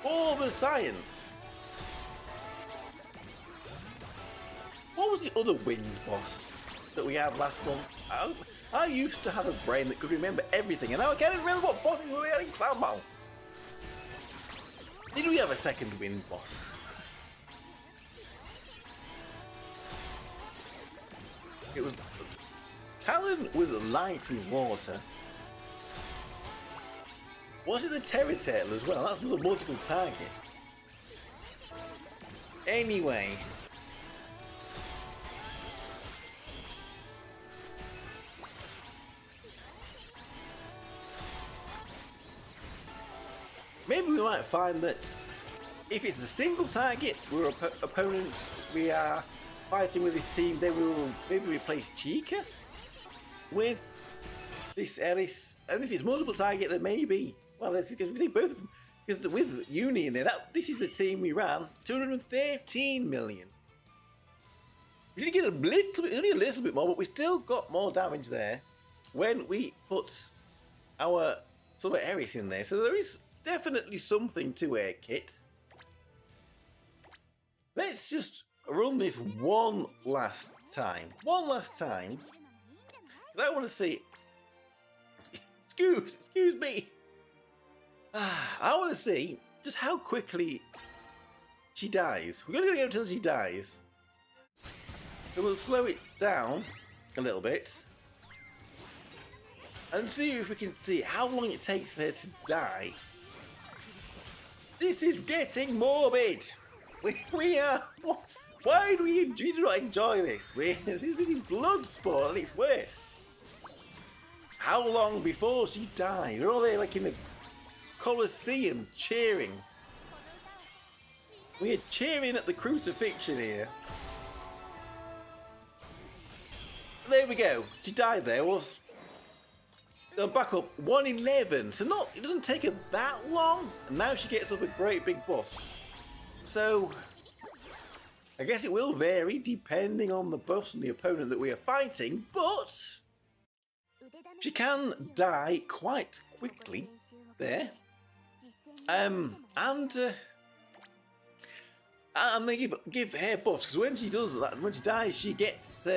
For the science. What was the other wind boss that we had last month? I used to have a brain that could remember everything, and now I can't even remember what bosses we had in Clown Battle. Did we have a second wind boss? It was... Talon was light in water. Was it the Terror Turtle as well? That's a multiple target. Anyway... Maybe we might find that if it's a single target, we're opponents, we are fighting with this team, then we will maybe replace Chica with this Eris. And if it's multiple target, then maybe, well, because we see both of them, because with Uni in there, this is the team we ran, 213 million. We did get a little bit, only a little bit more, but we still got more damage there when we put our Summer Eris in there. So there is definitely something to Air Kit. Let's just run this one last time. One last time. Because I want to see... Excuse me. I want to see just how quickly she dies. We're going to go until she dies. So we'll slow it down a little bit. And see if we can see how long it takes for her to die. This is getting morbid. We are... Why do we do not enjoy this? This is blood sport at its worst. How long before she dies? We're all there like in the Colosseum cheering. We're cheering at the crucifixion here. There we go. She died there. Back up 111. So it doesn't take her that long. And now she gets up with great big buffs. So I guess it will vary depending on the buffs and the opponent that we are fighting, but she can die quite quickly there. And they give her buffs, because when she does that, when she dies, she gets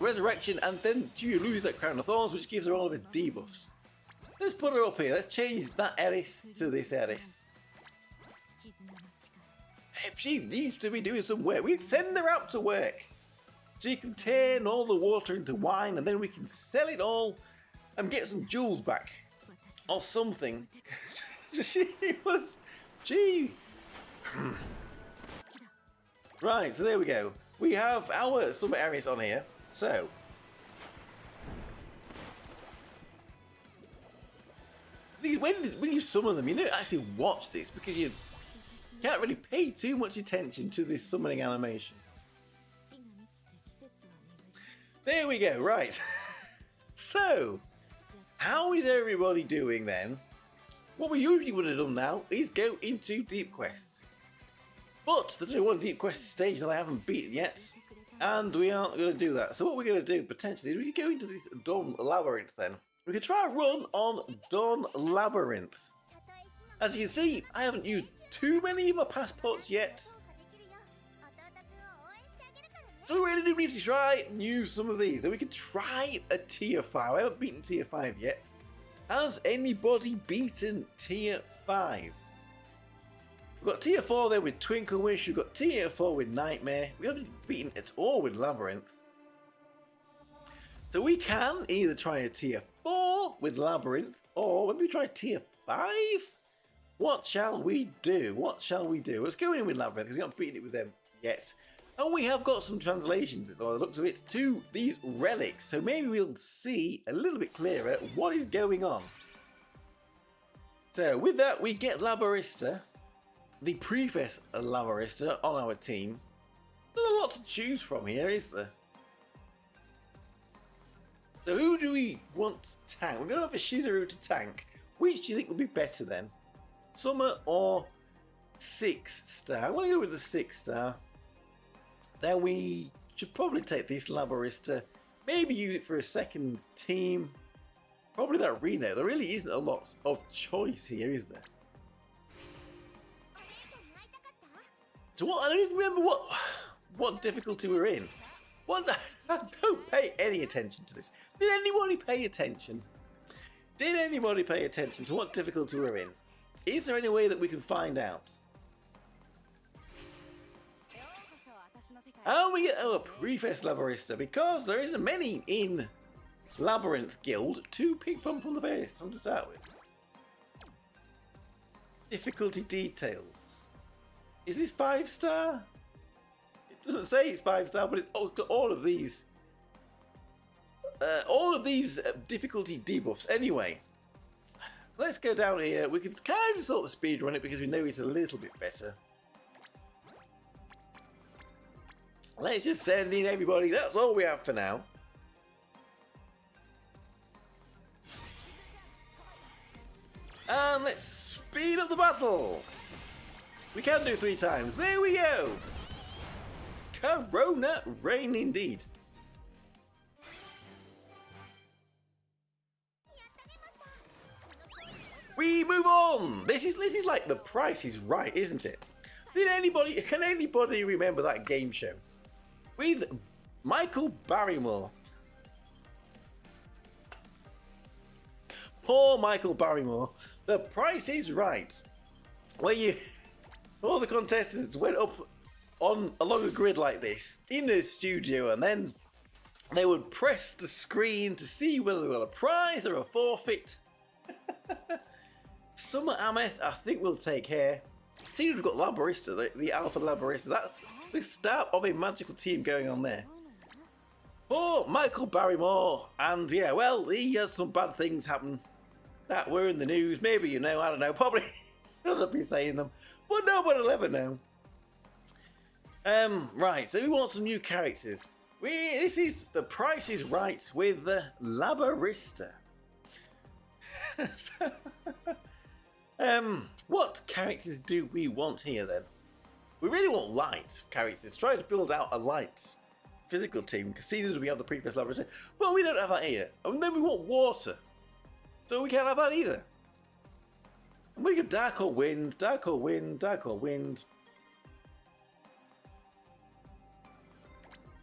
resurrection, and then you lose that crown of thorns, which gives her all of her debuffs. Let's put her up here. Let's change that Eris to this Eris. She needs to be doing some work. We send her out to work. She can turn all the water into wine, and then we can sell it all and get some jewels back. Or something. She. Right, so there we go. We have our Summer Eris on here. So. When you summon them, you don't actually watch this because you can't really pay too much attention to this summoning animation. There we go, right. So, how is everybody doing then? What we usually would have done now is go into Deep Quest. But there's only one Deep Quest stage that I haven't beaten yet, and we aren't going to do that. So what we're going to do, potentially, is we could go into this Dawn Labyrinth then. We could try a run on Dawn Labyrinth. As you can see, I haven't used too many of my passports yet. So we really do need to try and use some of these. And we could try a tier 5. I haven't beaten tier 5 yet. Has anybody beaten tier 5? We've got tier 4 there with Twinkle Wish. We've got tier 4 with Nightmare. We haven't beaten it all with Labyrinth. So we can either try a tier 4 with Labyrinth, or maybe try tier 5? What shall we do? What shall we do? Let's go in with Labyrinth because we haven't beaten it with them yet. And we have got some translations, by the looks of it, to these relics. So maybe we'll see a little bit clearer what is going on. So with that, we get Labarista, the Prefess Labarista, on our team. Not a lot to choose from here, is there? So who do we want to tank? We're going to have a Shizuru to tank. Which do you think would be better then? Summer or 6-star? I'm going to go with the 6-star. Then we should probably take this Labarista. Maybe use it for a second team. Probably that Reno. There really isn't a lot of choice here, is there? So what? I don't even remember what difficulty we're in. What? Don't pay any attention to this. Did anybody pay attention? Did anybody pay attention to what difficulty we're in? Is there any way that we can find out? And we get our Prefess Labarista because there isn't many in Labyrinth Guild to pick from the first one to start with. Difficulty details. Is this 5-star? It doesn't say it's 5-star, but it's all of these difficulty debuffs. Anyway, let's go down here. We can kind of sort of speed run it because we know it a little bit better. Let's just send in everybody. That's all we have for now. And let's speed up the battle. We can do 3 times. There we go. Corona rain indeed. We move on. This is like The Price is Right, isn't it? Can anybody remember that game show with Michael Barrymore? Poor Michael Barrymore. The Price is Right, where all the contestants went up along a grid like this in the studio, and then they would press the screen to see whether they got a prize or a forfeit. Summer Ameth, I think we'll take here. See, we've got Labarista, the Alpha Labarista. That's the start of a magical team going on there. Oh, Michael Barrymore. And yeah, well, he has some bad things happen that were in the news. Maybe you know, I don't know. Probably shouldn't be saying them. But nobody will ever know. Right, so we want some new characters. This is The Price is Right with the Labarista. What characters do we want here then? We really want light characters. Try to build out a light physical team. Casinos, we have the Prefess Labarista, but we don't have that here. And then we want water, so we can't have that either. And we go dark or wind, dark or wind, dark or wind.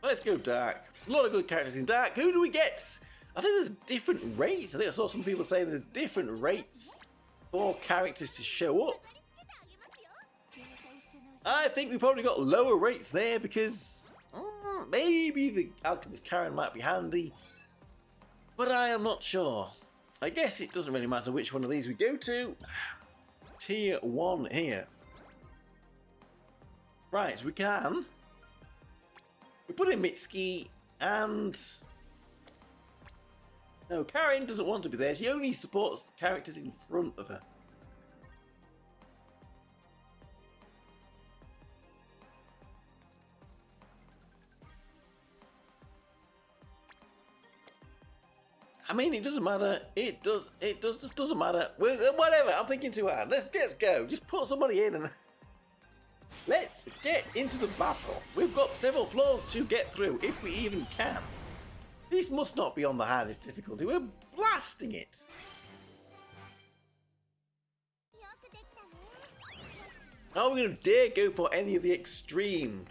Let's go dark. A lot of good characters in dark. Who do we get? I think there's different rates. I think I saw some people saying there's different rates for characters to show up. I think we probably got lower rates there because maybe the Alchemist Karen might be handy, but I am not sure. I guess it doesn't really matter which one of these we go to. tier 1 here. Right, so we can. We put in Mitsuki and... No, Karen doesn't want to be there. She only supports characters in front of her. I mean, it doesn't matter. It just doesn't matter. Whatever. I'm thinking too hard. Let's go. Just put somebody in and let's get into the battle. We've got several floors to get through, if we even can. This must not be on the hardest difficulty. We're blasting it. Are we going to dare go for any of the extreme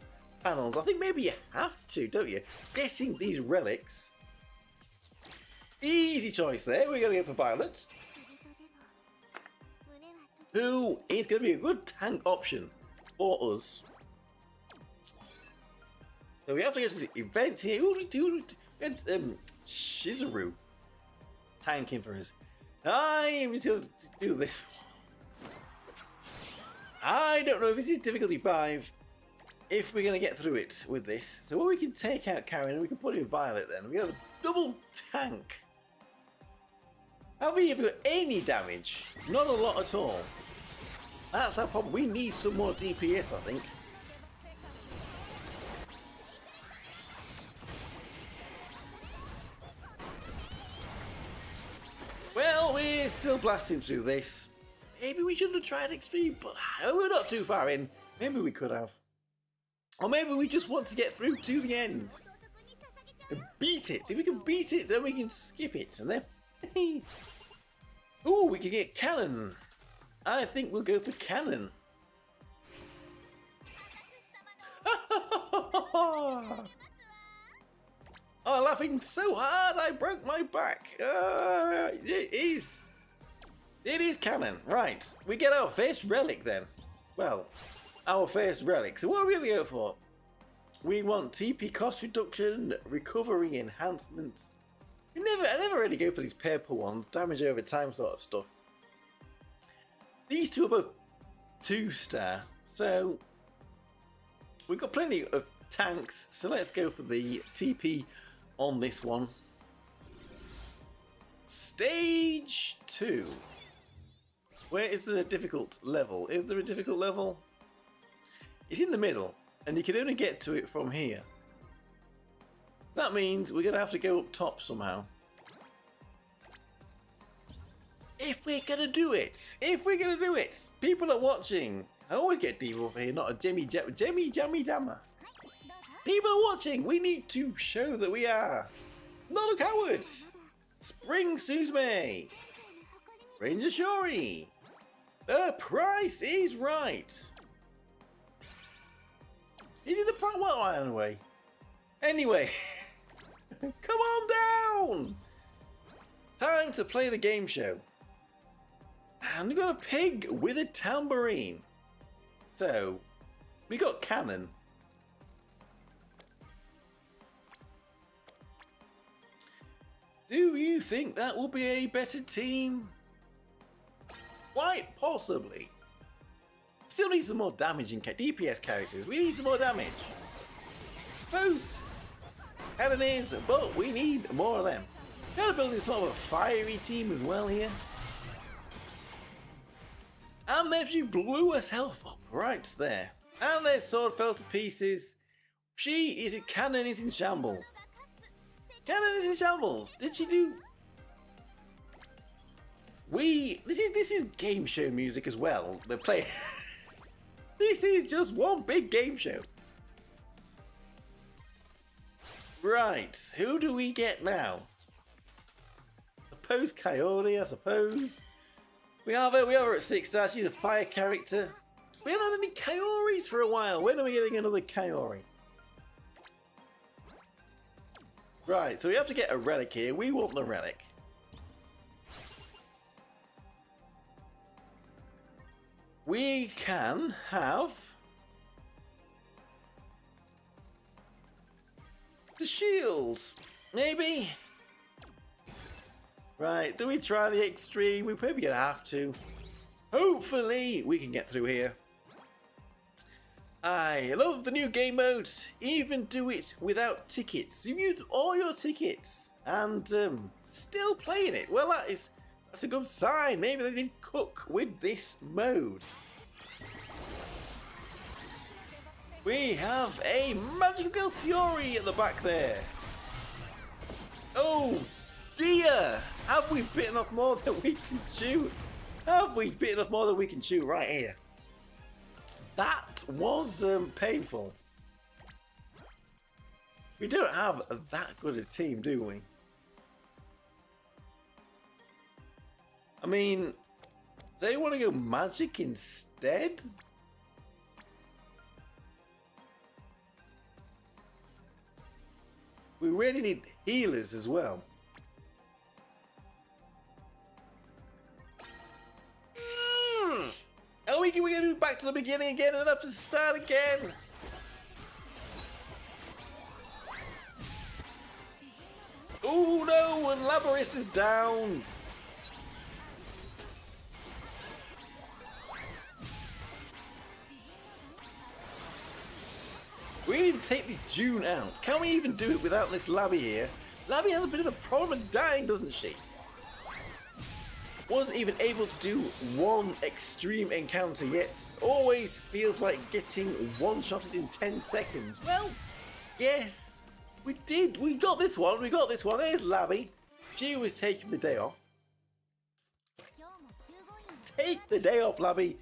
panels? I think maybe you have to, don't you? Getting these relics. Easy choice there. We're going to go for Violet, who is going to be a good tank option for us. So we have to go to the event here. Shizuru tanking for us. I am just going to do this. I don't know if this is difficulty 5. If we're going to get through it with this. So we can take out Karen and we can put in Violet then. We have a double tank. Have we even got any damage? Not a lot at all. That's our problem. We need some more DPS, I think. Well, we're still blasting through this. Maybe we shouldn't have tried extreme, but we're not too far in. Maybe we could have. Or maybe we just want to get through to the end. And beat it. If we can beat it, then we can skip it. And then... Ooh, we can get Cannon. I think we'll go for Cannon. Oh, laughing so hard I broke my back. It is Cannon. Right, we get our first relic then. Well, our first relic. So what are we going to go for? We want TP cost reduction, recovery enhancement. I never really go for these purple ones, damage over time sort of stuff. These two are both 2-star, so we've got plenty of tanks, so let's go for the TP on this one. Stage 2. Where is the difficult level? Is there a difficult level? It's in the middle, and you can only get to it from here. That means we're going to have to go up top somehow. If we're going to do it! People are watching! I always get Diva over here, not a Jammy Dammer. People are watching! We need to show that we are not a coward! Spring Suzume! Ranger Shori! The price is right! Is it the price? Well, anyway. Anyway, come on down! Time to play the game show. And we've got a pig with a tambourine. So, we got Cannon. Do you think that will be a better team? Quite possibly. Still need some more damage in DPS characters. We need some more damage. Suppose Cannon is, but we need more of them. Kind of building sort of a fiery team as well here. And then she blew herself up right there. And their sword fell to pieces. Cannon is in shambles. Cannon is in shambles. Did she do? This is game show music as well. They're playing. This is just one big game show. Right, who do we get now? Suppose Kaori, I suppose. We have her at 6-star. She's a fire character. We haven't had any Kaoris for a while. When are we getting another Kaori? Right, so we have to get a relic here. We want the relic. We can have the shield, maybe. Right, do we try the extreme? We're probably gonna have to. Hopefully we can get through here. I love the new game mode. Even do it without tickets. You use all your tickets and still playing it. Well, that's a good sign. Maybe they did cook with this mode. We have a magical girl Siori at the back there. Oh dear! Have we bitten off more than we can chew? Have we bitten off more than we can chew right here? That was painful. We don't have that good a team, do we? I mean, do they want to go magic instead? We really need healers as well. Are we going to do back to the beginning again and have to start again? Oh no, and Labyrinth is down. We need to take this June out. Can we even do it without this Labby here? Labby has a bit of a problem with dying, doesn't she? Wasn't even able to do one extreme encounter yet. Always feels like getting one-shotted in 10 seconds. Well, yes, we did. We got this one. We got this one. Here's Labby. She was taking the day off. Take the day off, Labby.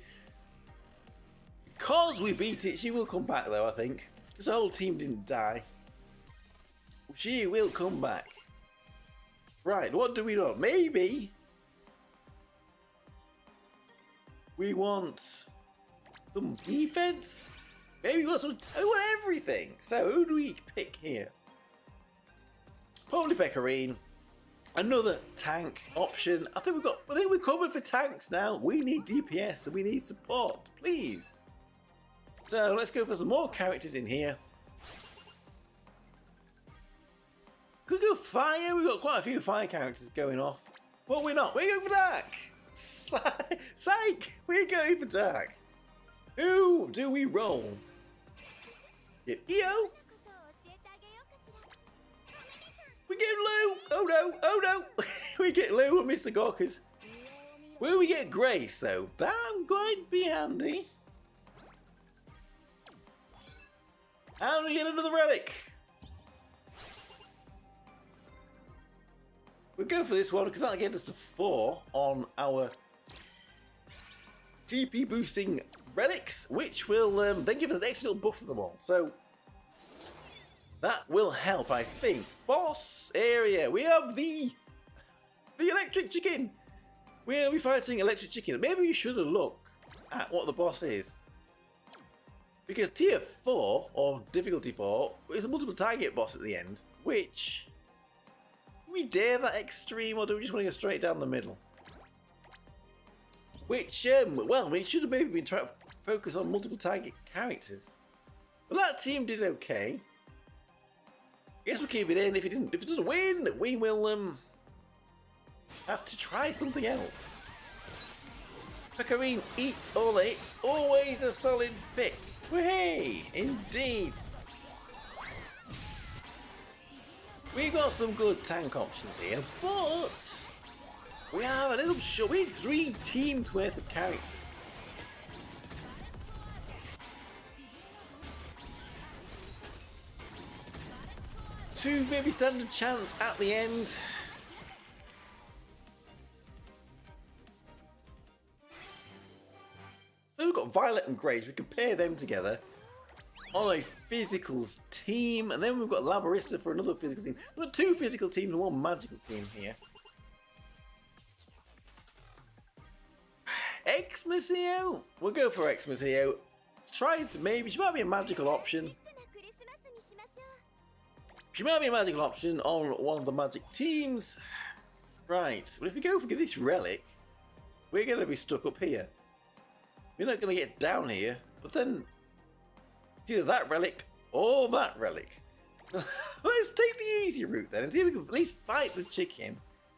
Because we beat it, she will come back though, I think. Because the whole team didn't die. She will come back. Right, what do we want? Maybe we want some defense? Maybe we want some... We want everything. So who do we pick here? Probably Pekarine. Another tank option. I think we're covered for tanks now. We need DPS and we need support. Please. So let's go for some more characters in here. Could go fire. We've got quite a few fire characters going off. Well, we're not. We're going for dark. Psych. We're going for dark. Who do we roll? Io. We get Lou. Oh no. Oh no. We get Lou and Mr. Gawkers. Will we get Grace though? That might be handy. And we get another relic. We'll go for this one because that'll get us to 4 on our TP boosting relics, which will then give us an extra little buff for them all. So that will help, I think. Boss area. We have the electric chicken. We'll be fighting electric chicken. Maybe we should have looked at what the boss is. Because tier 4, or difficulty 4, is a multiple target boss at the end, which... Do we dare that extreme, or do we just want to go straight down the middle? Which, well, we should have maybe been trying to focus on multiple target characters. But that team did okay. I guess we'll keep it in. If it doesn't win, we will have to try something else. Pekarine eats all the hits, always a solid pick. Hey, indeed. We got some good tank options here, but we have a little short. We need 3 teams worth of characters. Two maybe stand a chance at the end. So we've got Violet and Grace. We can pair them together on a physicals team, and then we've got Labyrinth for another physical team. We've got 2 physical teams and 1 magical team here. Xmaseo? We'll go for Xmaseo. Try to maybe, she might be a magical option. She might be a magical option on one of the magic teams. Right, but if we go for this relic, we're going to be stuck up here. We're not going to get down here, but then it's either that relic or that relic. Let's take the easy route then and see if we can at least fight the chicken.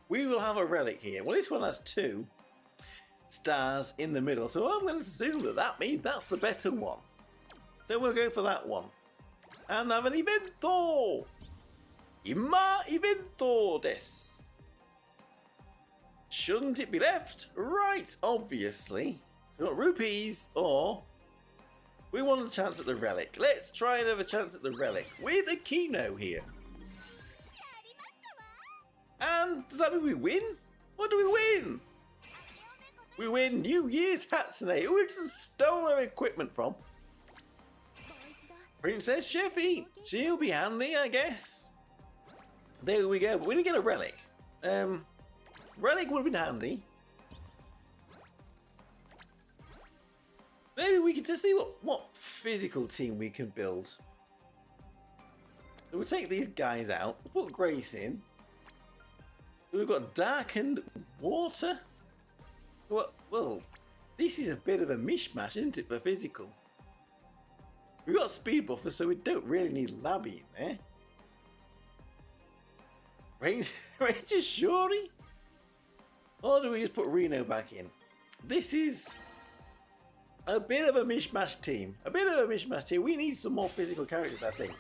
We will have a relic here. Well, this one has 2. stars in the middle. So I'm going to assume that that means that's the better one. So we'll go for that one. And have an evento! Imma evento desu. Shouldn't it be left? Right, obviously. So we've got rupees, or we want a chance at the relic. Let's try and have a chance at the relic with a Kino here. And does that mean we win? What do we win? We win New Year's Hatsune, who we just stole our equipment from. Princess Sheffy. She'll be handy, I guess. There we go. But we didn't get a relic. Relic would have been handy. Maybe we can just see what physical team we can build. So we'll take these guys out. We'll put Grace in. We've got Darkened Water. Well, this is a bit of a mishmash, isn't it, for physical? We've got Speed Buffer, so we don't really need Labby in there. Ranger Shuri? Or do we just put Reno back in? This is a bit of a mishmash team. A bit of a mishmash team. We need some more physical characters, I think.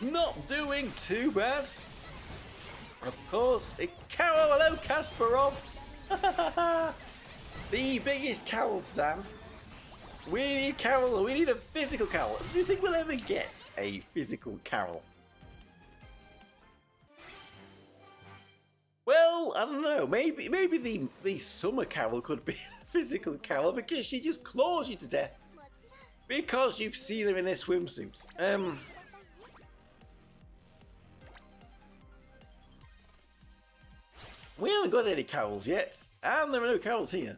Not doing too bad. Of course, Carol, hello Kasparov. The biggest Carol stan. We need Carol, we need a physical Carol. Do you think we'll ever get a physical Carol? Well, I don't know. Maybe the Summer Carol could be a physical Carol because she just claws you to death. Because you've seen her in a swimsuit. We haven't got any Carols yet, and there are no Carols here.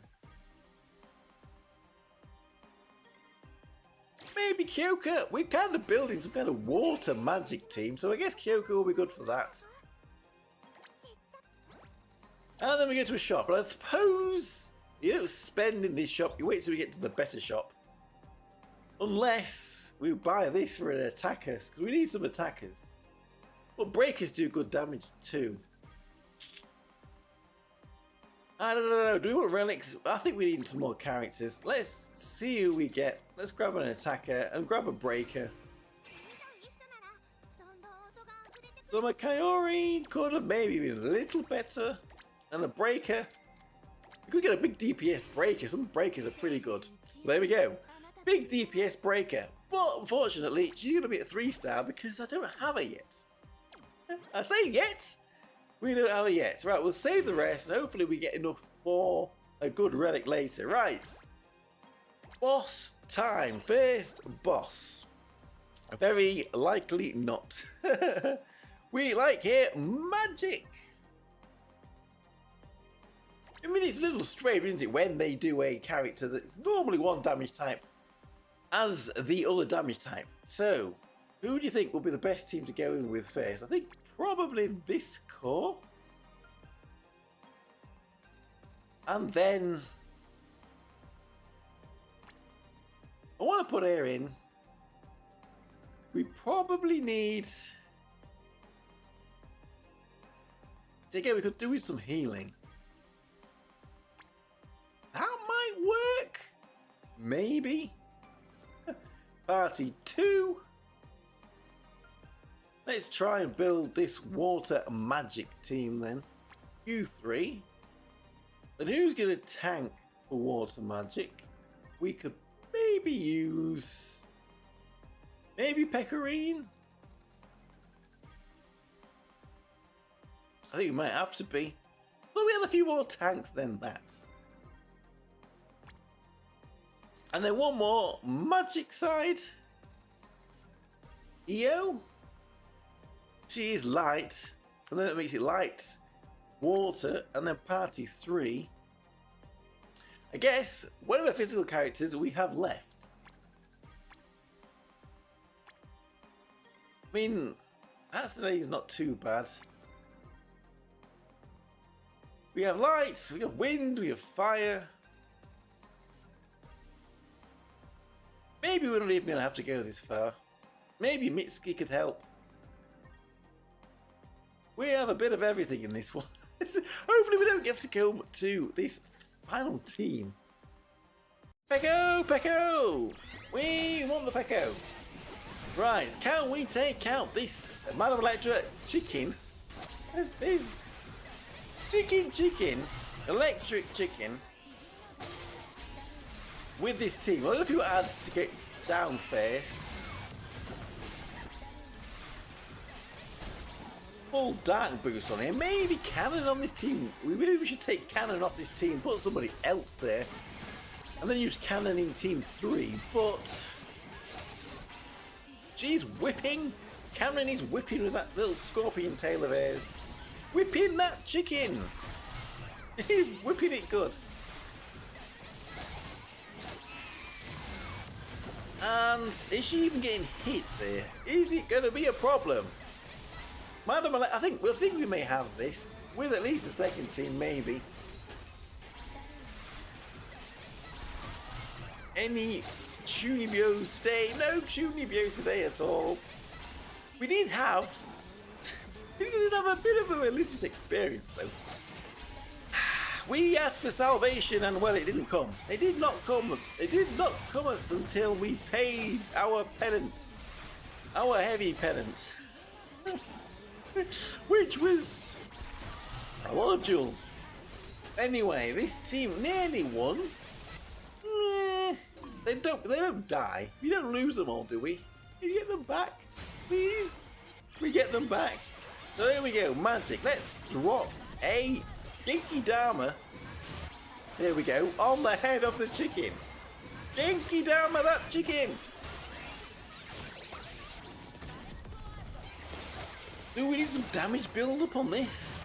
Maybe Kyoka. We're kind of building some kind of water magic team, so I guess Kyoka will be good for that. And then we go to a shop, but I suppose you don't spend in this shop, you wait till we get to the better shop. Unless we buy this for an attacker, because we need some attackers. Well, breakers do good damage too. I don't know, do we want relics? I think we need some more characters. Let's see who we get. Let's grab an attacker and grab a breaker. So my Kaori could have maybe been a little better. And a breaker. We could get a big DPS breaker. Some breakers are pretty good. There we go. Big DPS breaker. But unfortunately, she's going to be a 3-star because I don't have her yet. I say yet. We don't have it yet. Right, we'll save the rest and hopefully we get enough for a good relic later. Right. Boss time. First boss. Very likely not. We like here magic. I mean, it's a little strange, isn't it, when they do a character that's normally one damage type as the other damage type. So, who do you think will be the best team to go in with first? I think probably this core. And then I want to put her in. We probably need... Again, we could do with some healing. That might work. Maybe. Party 2. Let's try and build this water magic team then. You 3. And who's going to tank for water magic? We could maybe use... Maybe Pecorine? I think it might have to be. But we have a few more tanks than that. And then one more magic side. EO. She is light. And then it makes it light, water, and then party 3. I guess whatever physical characters we have left. I mean, Hatsune is not too bad. We have lights, we have wind, we have fire. Maybe we're not even going to have to go this far. Maybe Mitsuki could help. We have a bit of everything in this one. Hopefully we don't get to go to this final team. Peko! Peko! We want the Peko. Right, can we take out this Madam Electra chicken? This chicken, electric chicken, with this team. What if you add to get down first? Full dark boost on here. Maybe Cannon on this team. Maybe we should take Cannon off this team, put somebody else there, and then use Cannon in team 3. But she's whipping. Cameron is whipping with that little scorpion tail of hers. Whipping that chicken. He's whipping it good. And is she even getting hit there? Is it going to be a problem? Madam, I think we may have this with at least the second team, maybe. Any Chunibios today? No Chunibios today at all. We did have a bit of a religious experience though. We asked for salvation and well, it didn't come. It did not come. It did not come until we paid our penance, our heavy penance, which was a lot of jewels. Anyway, this team nearly won. They don't die. We don't lose them all, do we? Can you get them back, please? We get them back. So there we go, magic. Let's drop a Genki Dama. There we go, on the head of the chicken. Genki Dama that chicken. Do we need some damage build up on this?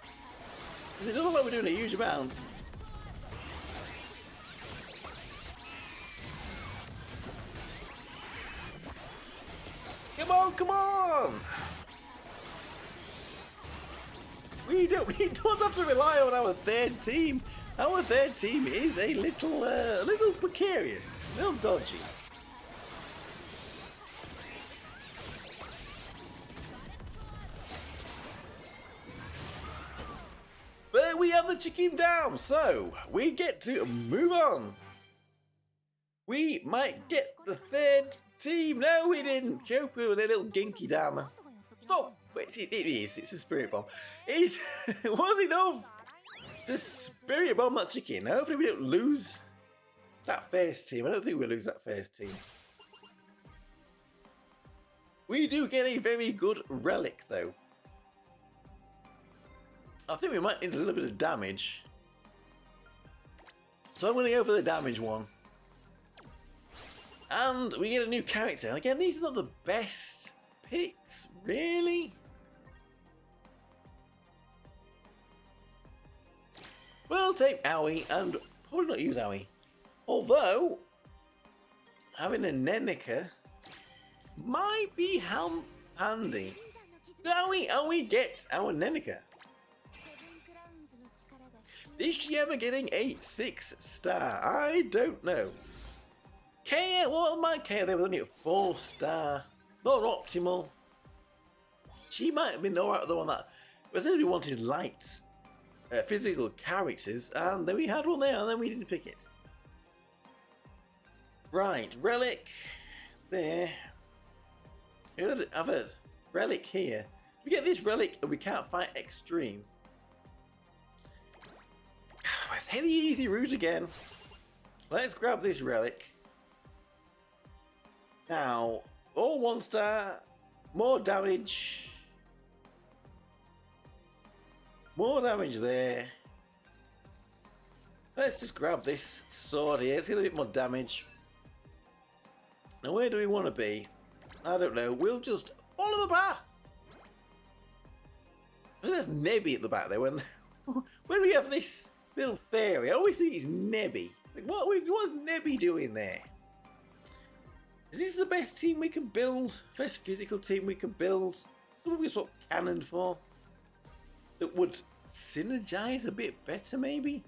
Because it doesn't look like we're doing a huge amount. Come on, come on! We don't have to rely on our third team. Our third team is a little precarious, a little dodgy. But we have the chicken down, so we get to move on. We might get the third team. No, we didn't. Joke with a little Genki Dama. Oh, wait, it is. It's a spirit bomb. It was enough to spirit bomb that chicken. Hopefully we don't lose that first team. I don't think we'll lose that first team. We do get a very good relic, though. I think we might need a little bit of damage. So I'm going to go for the damage one. And we get a new character. And again, these are not the best picks, really. We'll take Aoi and probably not use Aoi. Although, having a Nenica might be handy. Aoi gets our Nenica. Is she ever getting a 6-star? I don't know. Kaya, what my Kaya? They were only a 4-star. Not optimal. She might have been alright with the one that. But then we wanted light physical characters, and then we had one there, and then we didn't pick it. Right, relic there. I've a relic here. We get this relic, and we can't fight extreme. With heavy easy route again. Let's grab this relic. Now, all 1-star, more damage. More damage there. Let's just grab this sword here. Let's get a bit more damage. Now, where do we want to be? I don't know. We'll just follow the path. There's Nebby at the back there. When we have this little fairy, I always think it's Nebby. Like, what's Nebby doing there? Is this the best team we can build? Best physical team we can build? Something we sort of cannoned for? That would synergize a bit better, maybe?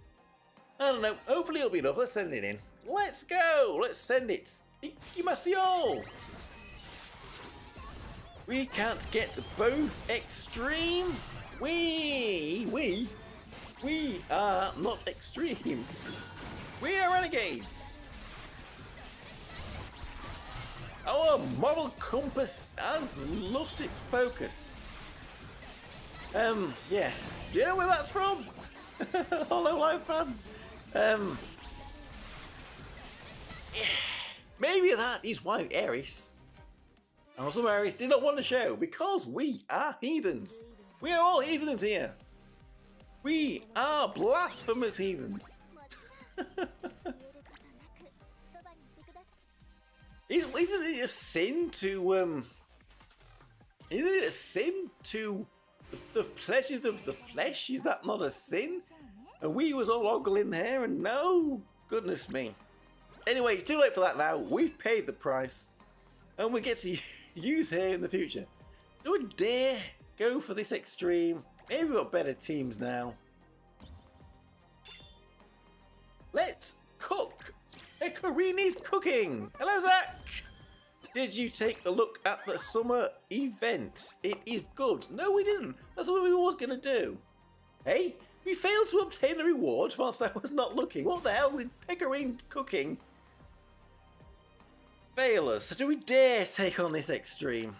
I don't know. Hopefully it'll be enough. Let's send it in. Let's go. Let's send it. Ikimasu! We can't get both extreme. We are not extreme. We are renegades. Our moral compass has lost its focus. Yes. Do you know where that's from? Hololive fans. Yeah. Maybe that is why Eris, and Summer Eris, did not want to show, because we are heathens. We are all heathens here. We are blasphemous heathens. Isn't it a sin to Isn't it a sin to the pleasures of the flesh? Is that not a sin? And we was all ogling there, and no, goodness me. Anyway, it's too late for that now. We've paid the price, and we get to use her in the future. Do we dare go for this extreme? Maybe we've got better teams now. Let's cook. Korini's cooking. Hello, Zach. Did you take a look at the summer event? It is good. No, we didn't. That's what we was going to do. Hey, we failed to obtain a reward whilst I was not looking. What the hell did Pecorine cooking fail us? So do we dare take on this extreme?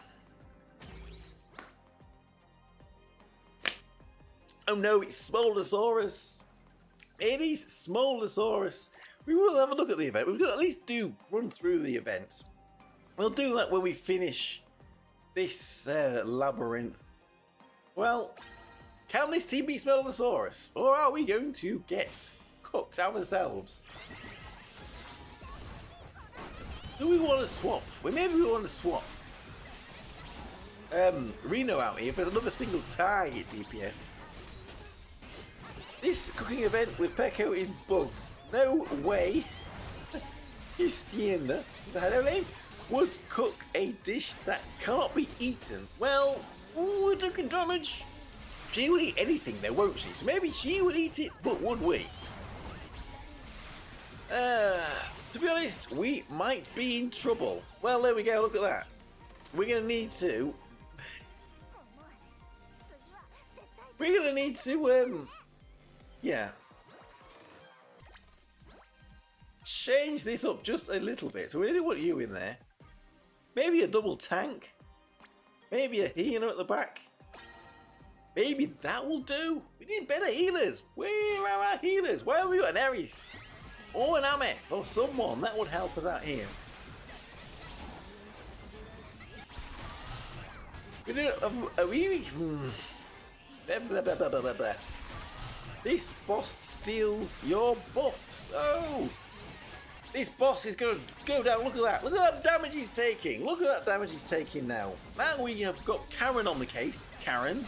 Oh no, it's Smoldersaurus. It is Smoldersaurus. We will have a look at the event. We're going to at least run through the event. We'll do that when we finish this labyrinth. Well, can this team beat Smoldersaurus? Or are we going to get cooked ourselves? Do we want to swap? Well, maybe we want to swap Reno out here for another single target DPS. This cooking event with Pecco is bugged. No way Christina, the hello name, would cook a dish that cannot be eaten. Well, ooh, taking damage. She would eat anything though, won't she? So maybe she would eat it, but would we? To be honest, we might be in trouble. Well, there we go, look at that. We're going to need to... yeah. Change this up just a little bit. So we really want you in there. Maybe a double tank. Maybe a healer at the back. Maybe that will do. We need better healers. Where are our healers? Why have we got an Eris? Or an Ameth or someone that would help us out here. We do This boss steals your buffs. Oh, this boss is going to go down. Look at that. Look at that damage he's taking. Look at that damage he's taking now. Now we have got Karen on the case. Karen.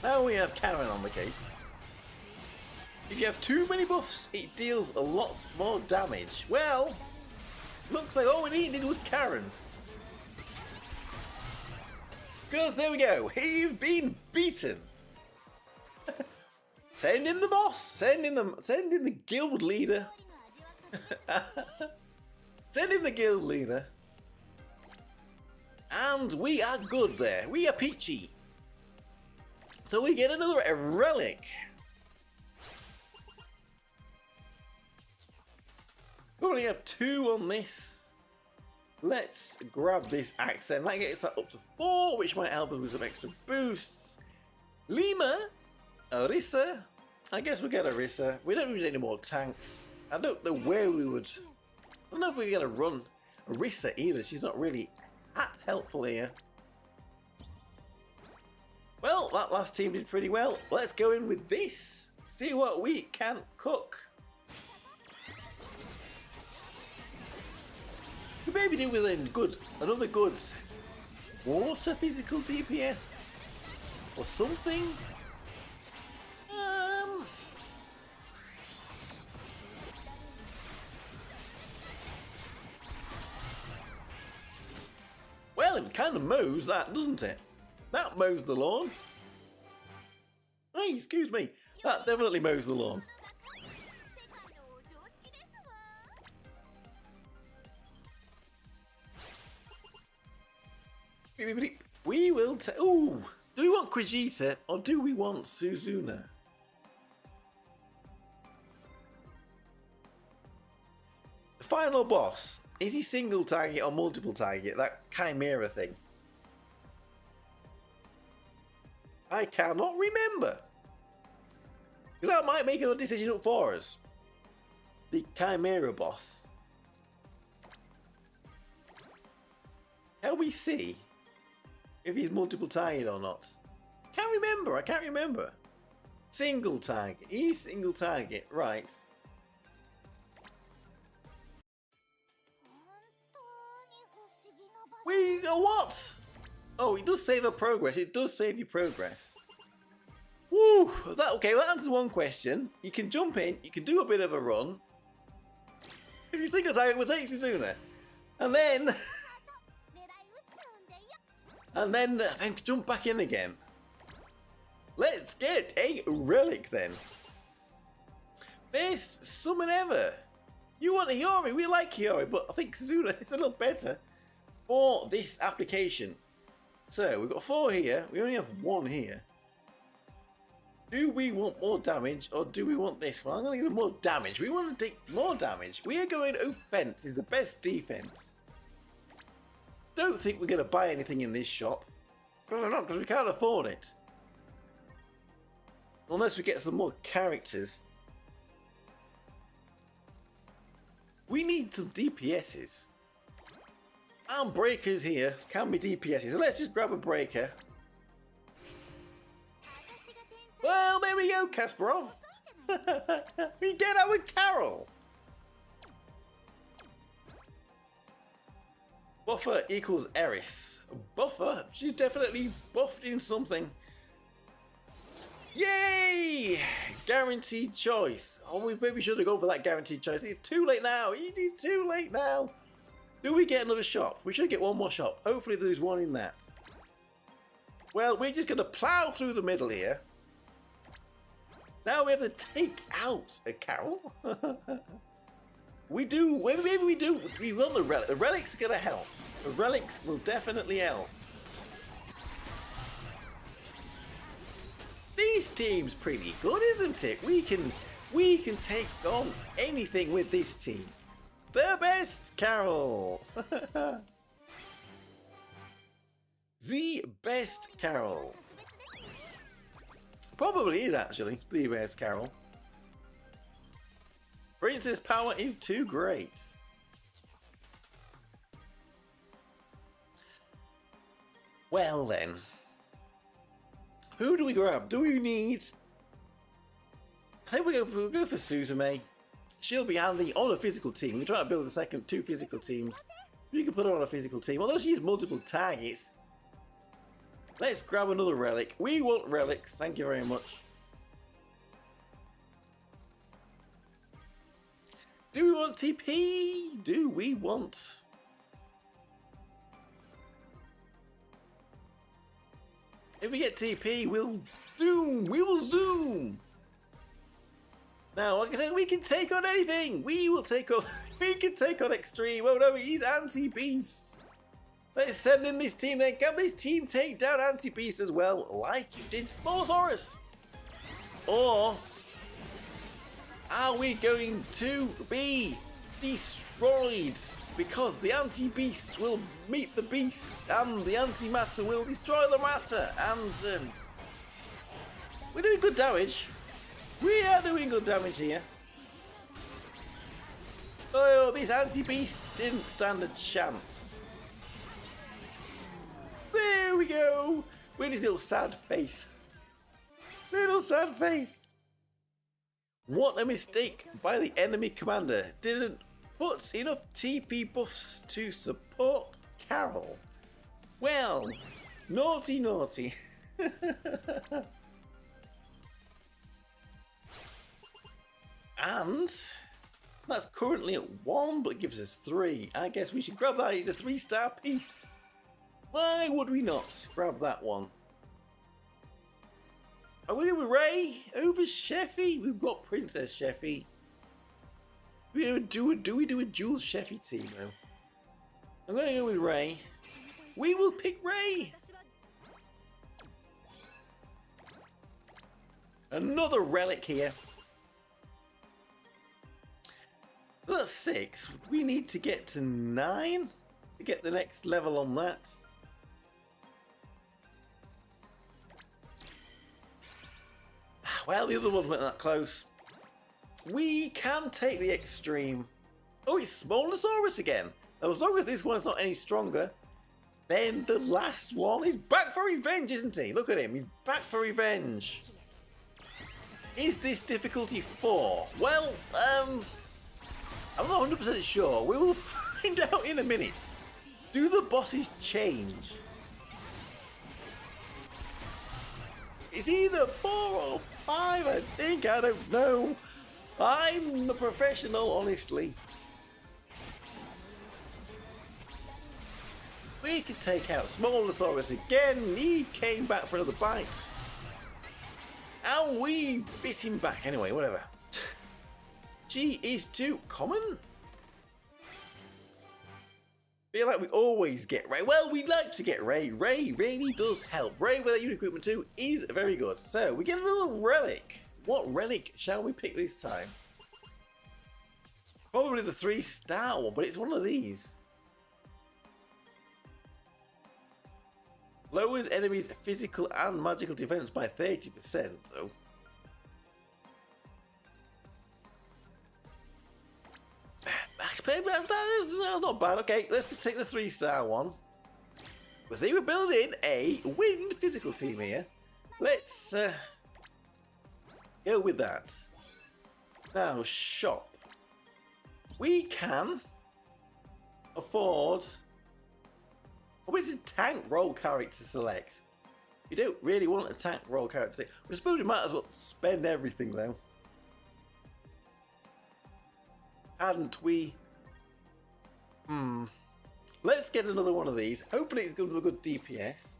Now we have Karen on the case. If you have too many buffs, it deals a lot more damage. Well, looks like all we needed was Karen. Because there we go. You've been beaten. Send in the boss. Send in the guild leader. Send in the guild leader. And we are good there. We are peachy. So we get another relic. We only have 2 on this. Let's grab this accent. That gets that up to 4, which might help us with some extra boosts. Lima, Orisa. I guess we'll get Orisa. We don't need any more tanks. I don't know where we would. I don't know if we're going to run Orisa either. She's not really that helpful here. Well, that last team did pretty well. Let's go in with this. See what we can cook. We maybe do with another good water physical DPS or something. Well, it kind of mows that, doesn't it? That mows the lawn. Hey, excuse me. That definitely mows the lawn. We will take... Ooh! Do we want Quijita or do we want Suzuna? The final boss. Is he single target or multiple target? That chimera thing. I cannot remember. Because that might make a decision up for us. The chimera boss. Can we see if he's multiple target or not? Can't remember. I can't remember. Single target. He's single target. Right. We go what? Oh, it does save our progress. It does save your progress. Woo! That okay? Well, that answers one question. You can jump in. You can do a bit of a run. If you single target, we'll take Suzuna, and then and jump back in again. Let's get a relic then. Best summon ever. You want a Hiyori? We like Hiyori, but I think Suzuna is a little better for this application. So we've got 4 here. We only have 1 here. Do we want more damage or do we want this one? I'm going to give it more damage. We want to take more damage. We are going offense is the best defense. Don't think we're going to buy anything in this shop. Probably not, because we can't afford it. Unless we get some more characters. We need some DPSs. And breakers here can be DPSs. So let's just grab a breaker. Well, there we go, Kasparov. We get our Carol. Buffer equals Eris. Buffer? She's definitely buffed in something. Yay! Guaranteed choice. Oh, we maybe should have gone for that guaranteed choice. It's too late now. It is too late now. Do we get another shop? We should get one more shop. Hopefully there's one in that. Well, we're just going to plow through the middle here. Now we have to take out a Carol. We do. Maybe we do. We want the relic. The relic's going to help. The relics will definitely help. This team's pretty good, isn't it? We can take on anything with this team. The best Carol. The best Carol. Probably is actually the best Carol. Princess power is too great. Well then. Who do we grab? Do we need... I think we'll go for Suzume. She'll be handy on a physical team. We're trying to build a second 2 physical teams. You can put her on a physical team. Although she has multiple targets. Let's grab another relic. We want relics. Thank you very much. Do we want TP? Do we want... If we get TP, we'll zoom. We will zoom. Now, like I said, we can take on anything. We will take on... We can take on Extreme. Oh no, he's anti-beast. Let's send in this team then. Can this team take down anti-beast as well, like you did Spinosaurus? Or are we going to be destroyed? Because the anti-beast will meet the beast and the anti-matter will destroy the matter. And we're doing good damage. We are doing good damage here. Oh, this anti-beast didn't stand a chance. There we go. With his little sad face. Little sad face. What a mistake by the enemy commander. Didn't put enough TP buffs to support Carol. Well, naughty, naughty. And that's currently at 1, but it gives us 3. I guess we should grab that. It's a 3-star piece. Why would we not grab that one? Are we with Ray over Sheffy? We've got Princess Sheffy. Do we do a dual Sheffy team though? I'm going to go with Ray. We will pick Ray. Another relic here. That's 6. We need to get to 9 to get the next level on that. Well, the other one weren't that close. We can take the extreme. Oh, it's Smolosaurus again. Now, as long as this one's not any stronger, then the last one is back for revenge, isn't he? Look at him. He's back for revenge. Is this difficulty 4? Well, I'm not 100% sure. We will find out in a minute. Do the bosses change? It's either 4 or 5, I think. I don't know. I'm the professional, honestly. We can take out Smolosaurus again. He came back for another bite. And we bit him back. Anyway, whatever. G is too common. Feel like we always get Ray. Well, we like to get Ray. Ray really does help. Ray with that unit equipment too is very good. So we get another relic. What relic shall we pick this time? Probably the 3-star one, but it's one of these. Lowers enemies' physical and magical defense by 30%, though. That's not bad. Okay, let's just take the 3-star one. Because they were building a wind physical team here. Let's go with that. Now, shop. We can afford... What is a tank role character to select? You don't really want a tank role character. I suppose we might as well spend everything though. Hadn't we? Let's get another one of these. Hopefully it's going to be a good DPS.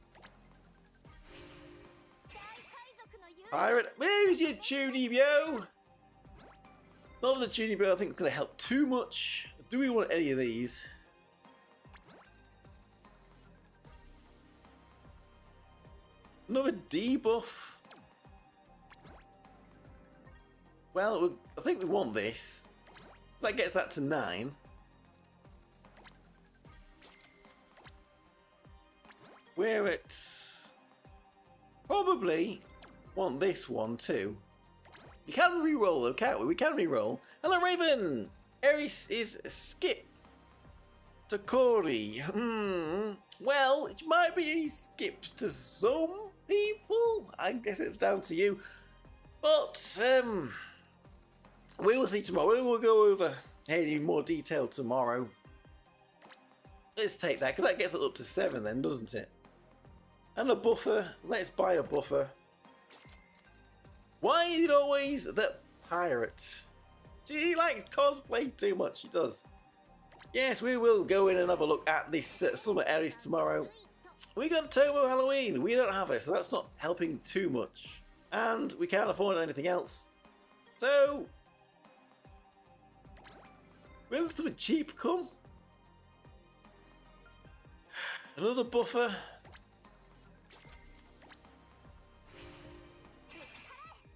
Pirate, where's your Tunibio? Not the Tunibio I think it's going to help too much. Do we want any of these? Another debuff. Well, I think we want this. That gets that to 9. We're at... Probably want this one too. You can re-roll though, can't we? We can re-roll. Hello, Raven! Eris is skip. Tokkuri. Well, it might be skips to some people. I guess it's down to you. But we will see tomorrow. We will go over in more detail tomorrow. Let's take that, because that gets it up to 7 then, doesn't it? And a buffer. Let's buy a buffer. Why is it always the pirate? She likes cosplay too much. She does. Yes, we will go in and have a look at this Summer Eris tomorrow. We got a Turbo Halloween. We don't have it, so that's not helping too much. And we can't afford anything else. So, will something cheap come? Another buffer.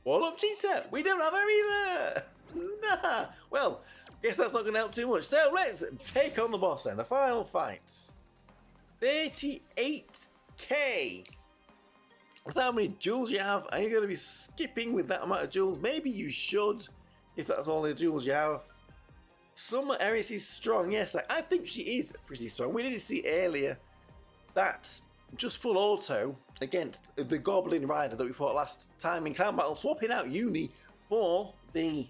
Wall up cheetah. We don't have her either. Nah. Well, guess that's not going to help too much. So let's take on the boss then. The final fight. 38k. That's how many jewels you have. Are you going to be skipping with that amount of jewels? Maybe you should, if that's all the jewels you have. Summer Eris is strong. Yes, I think she is pretty strong. We did see earlier that just full auto against the Goblin Rider that we fought last time in Clan Battle, swapping out Uni for the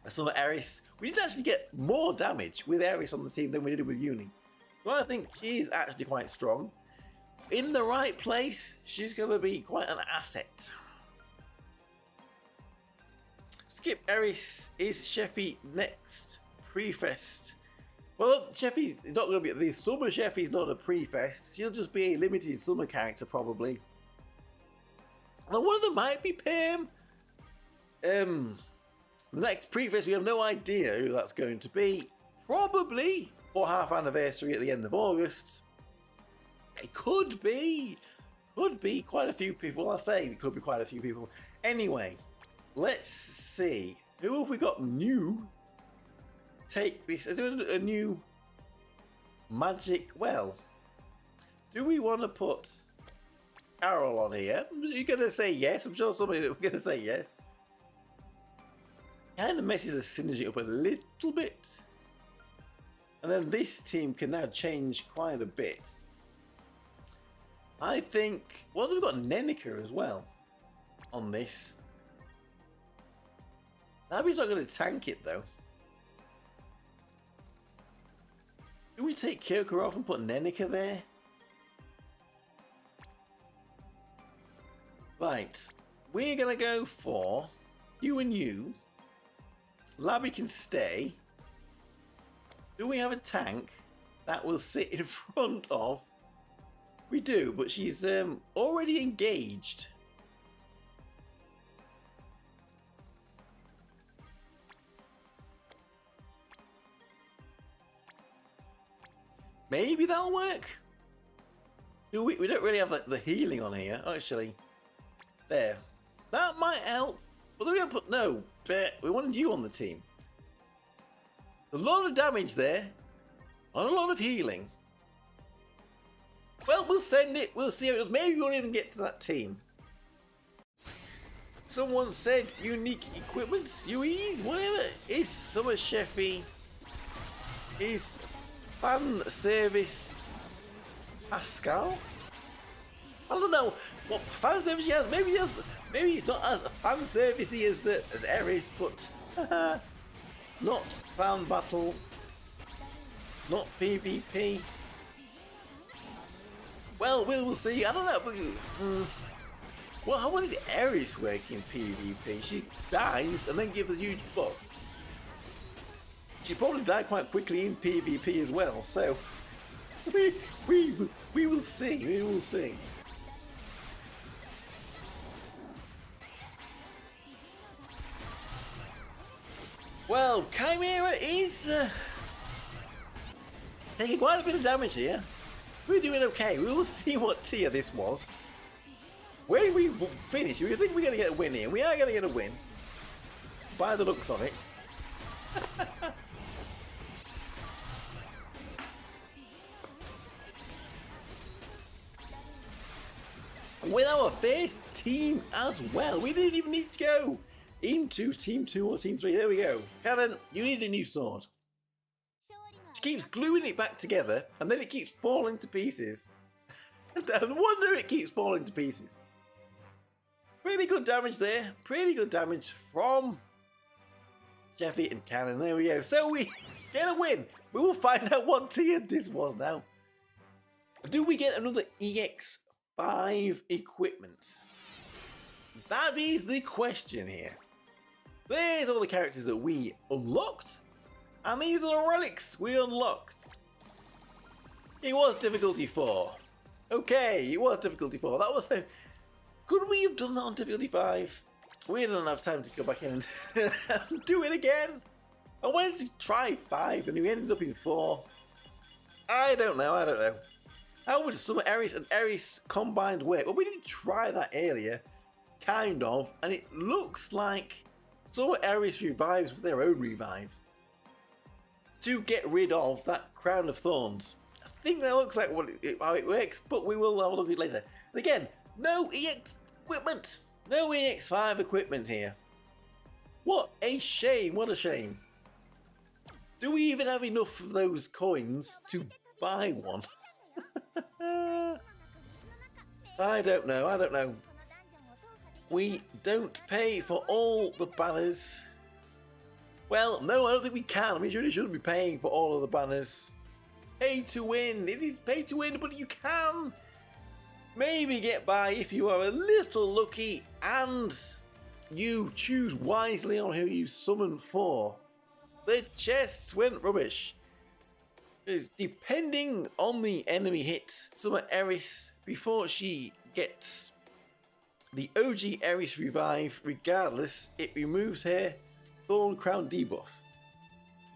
Summer Eris. We did actually get more damage with Eris on the team than we did with Uni. So I think she's actually quite strong. In the right place, she's going to be quite an asset. Skip Eris is Sheffy next pre-fest. Well, Sheffy's not going to be the Summer Sheffy's not a pre-fest. She'll just be a limited summer character probably. Now one of them might be Pam. The next pre-fest we have no idea who that's going to be. Probably for half anniversary at the end of August. It could be. Could be quite a few people. I say it could be quite a few people. Anyway, let's see. Who have we got new? Take this. Is there a new magic well? Do we want to put Carol on here? You're going to say yes. I'm sure somebody is going to say yes. Kind of messes the synergy up a little bit. And then this team can now change quite a bit. I think... What have we got? Nenica as well on this. Nabi's not going to tank it though. Do we take Kyoko off and put Nenica there? Right. We're going to go for you and you. Labby can stay. Do we have a tank that will sit in front of... We do, but she's already engaged. Maybe that'll work. We don't really have the healing on here, actually. There. That might help. But then we haven't put... No, we wanted you on the team. A lot of damage there. And a lot of healing. Well, we'll send it. We'll see how it goes. Maybe we won't even get to that team. Someone said unique equipment. UEs, whatever. Is Summer Chefy. Is fan service Pascal? I don't know what fan service he has. Maybe he has. Maybe he's not as fan servicey as Eris, but not clown battle. Not PvP. Well, we'll see. I don't know. Well, how is Eris working in PvP? She dies and then gives a huge buff. She probably died quite quickly in PvP as well. So we will see. We will see. Well, Chimera is taking quite a bit of damage here. We're doing okay. We will see what tier this was. Where we finish, we think we're going to get a win here. We are going to get a win. By the looks of it. With our first team as well. We didn't even need to go into Team 2 or Team 3. There we go. Karen, you need a new sword. She keeps gluing it back together and then it keeps falling to pieces. No wonder it keeps falling to pieces. Pretty good damage there. Pretty good damage from Jeffy and Cannon. There we go. So we get a win. We will find out what tier this was now. Do we get another EX5 equipment? That is the question here. There's all the characters that we unlocked. And these are the relics we unlocked. It was difficulty 4. Okay, it was difficulty 4. That was a... Could we have done that on difficulty 5? We don't have time to go back in and do it again. I wanted to try 5 and we ended up in 4. I don't know. How would Summer Eris and Eris combined work? Well, we didn't try that earlier. Kind of. And it looks like Summer Eris revives with their own revive. To get rid of that crown of thorns. I think that looks like how it works, but we will have a look at it later. And again, no EX equipment. No EX5 equipment here. What a shame. What a shame. Do we even have enough of those coins to buy one? I don't know. We don't pay for all the banners. Well, no, I don't think we can. I mean, you really shouldn't be paying for all of the banners. Pay to win. It is pay to win, but you can maybe get by if you are a little lucky and you choose wisely on who you summon for. The chests went rubbish. Depending on the enemy hits Summer Eris before she gets the OG Eris revive, regardless, it removes her Thorn Crown debuff.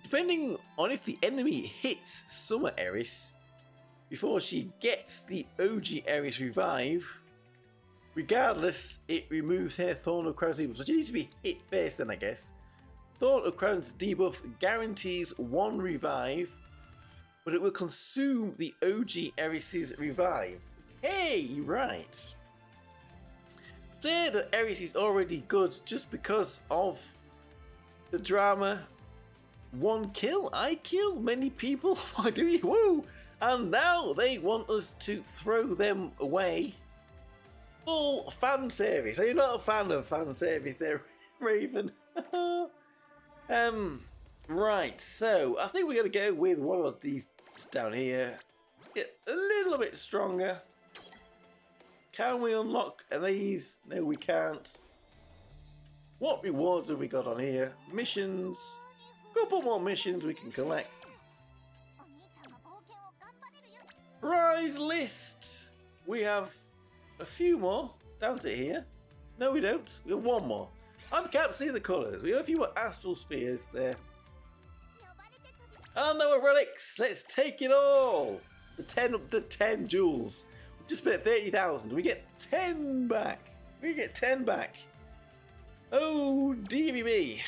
Depending on if the enemy hits Summer Eris before she gets the OG Eris revive. Regardless, it removes her Thorn of Crown's debuff. So she needs to be hit first then, I guess. Thorn of Crown's debuff guarantees 1 revive, but it will consume the OG Eris's revive. Hey, right. Say that Eris is already good just because of the drama. 1 kill, I kill many people. Why do you? Woo! And now they want us to throw them away. Full fan service. Are you not a fan of fan service there, Raven? Right, so I think we're going to go with one of these down here. Get a little bit stronger. Can we unlock these? No, we can't. What rewards have we got on here? Missions. Couple more missions we can collect. Prize list. We have a few more down to here. No, we don't. We have 1 more. I can't see the colours. We have a few more astral spheres there. And now relics. Let's take it all. The 10 jewels. We just spent 30,000. We get 10 back. We get 10 back. Oh, dearie me.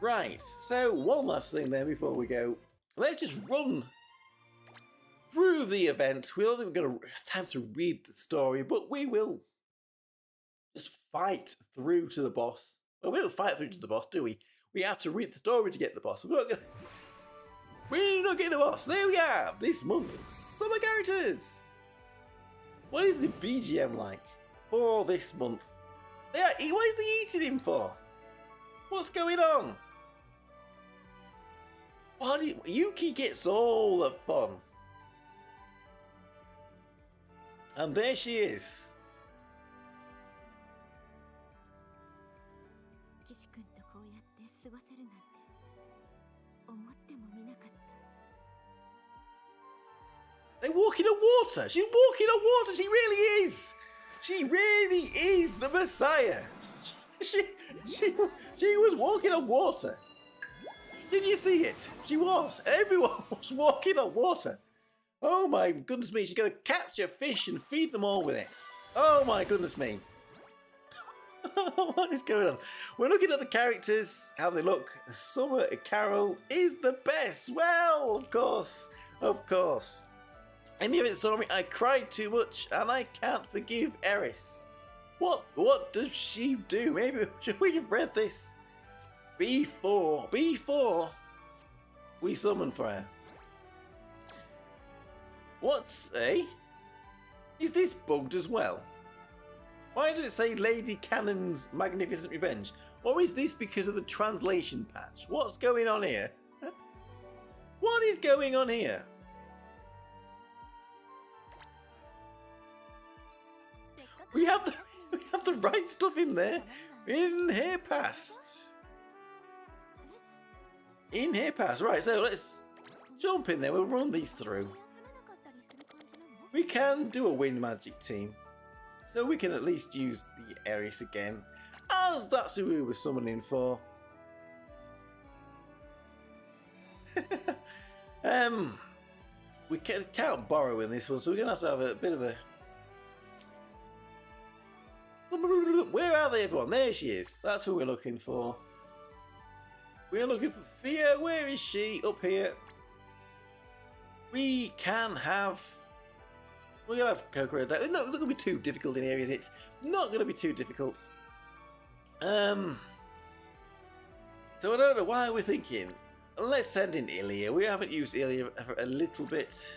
Right. So one last thing then before we go. Let's just run through the event. We don't think we're going to have time to read the story, but we will just fight through to the boss. Well, we don't fight through to the boss, do we? We have to read the story to get the boss. We're not getting the boss. There we are. This month's summer characters. What is the BGM like for this month? What is they eating him for? What's going on? Yuki gets all the fun. And there she is. They walk in water. She's walking on water. She really is. She really is the Messiah. She was walking on water. Did you see it? She was. Everyone was walking on water. Oh my goodness me. She's going to capture fish and feed them all with it. Oh my goodness me. What is going on? We're looking at the characters, how they look. Summer Carol is the best. Well, of course. Of course. In the event story, I cried too much and I can't forgive Eris. What does she do? Maybe should we have read this before we summon for her? Is this bugged as well? Why does it say Lady Cannon's Magnificent Revenge? Or is this because of the translation patch? What's going on here? What is going on here? We have the right stuff in there. In here past. In here past. Right, so let's jump in there. We'll run these through. We can do a wind magic team. So we can at least use the Eris again. Oh, that's who we were summoning for. We can't borrow in this one, so we're going to have a bit of a... Where are they, everyone? There she is. That's who we're looking for. We're looking for Thea. Where is she? Up here. We can have... We're going to have Kokoro. It's not going to be too difficult in here, is it? Not going to be too difficult. So I don't know why we're thinking. Let's send in Ilya. We haven't used Ilya for a little bit.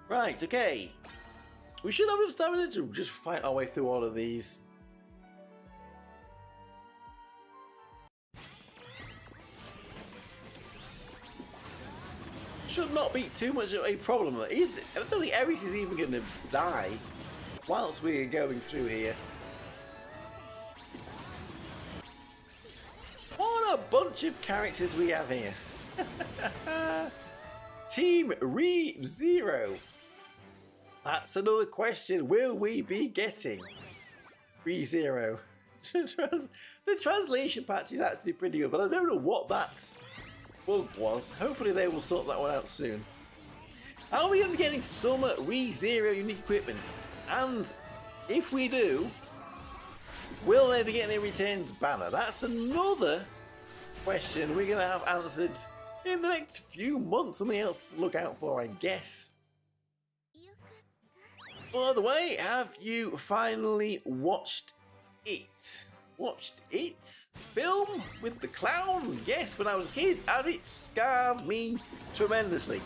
Right, okay. We should have enough stamina to just fight our way through all of these. Should not be too much of a problem. I don't think Eris is even going to die whilst we're going through here. What a bunch of characters we have here. Team Re-Zero. That's another question. Will we be getting Re-Zero? The translation patch is actually pretty good, but I don't know what that's bug was. Hopefully they will sort that one out soon. Are we going to be getting Summer Eris unique equipments? And if we do, will they be getting a returns banner? That's another question we're going to have answered in the next few months. Something else to look out for, I guess. By the way, have you finally watched it? Watched it? Film with the clown? Yes, when I was a kid, and it scarred me tremendously.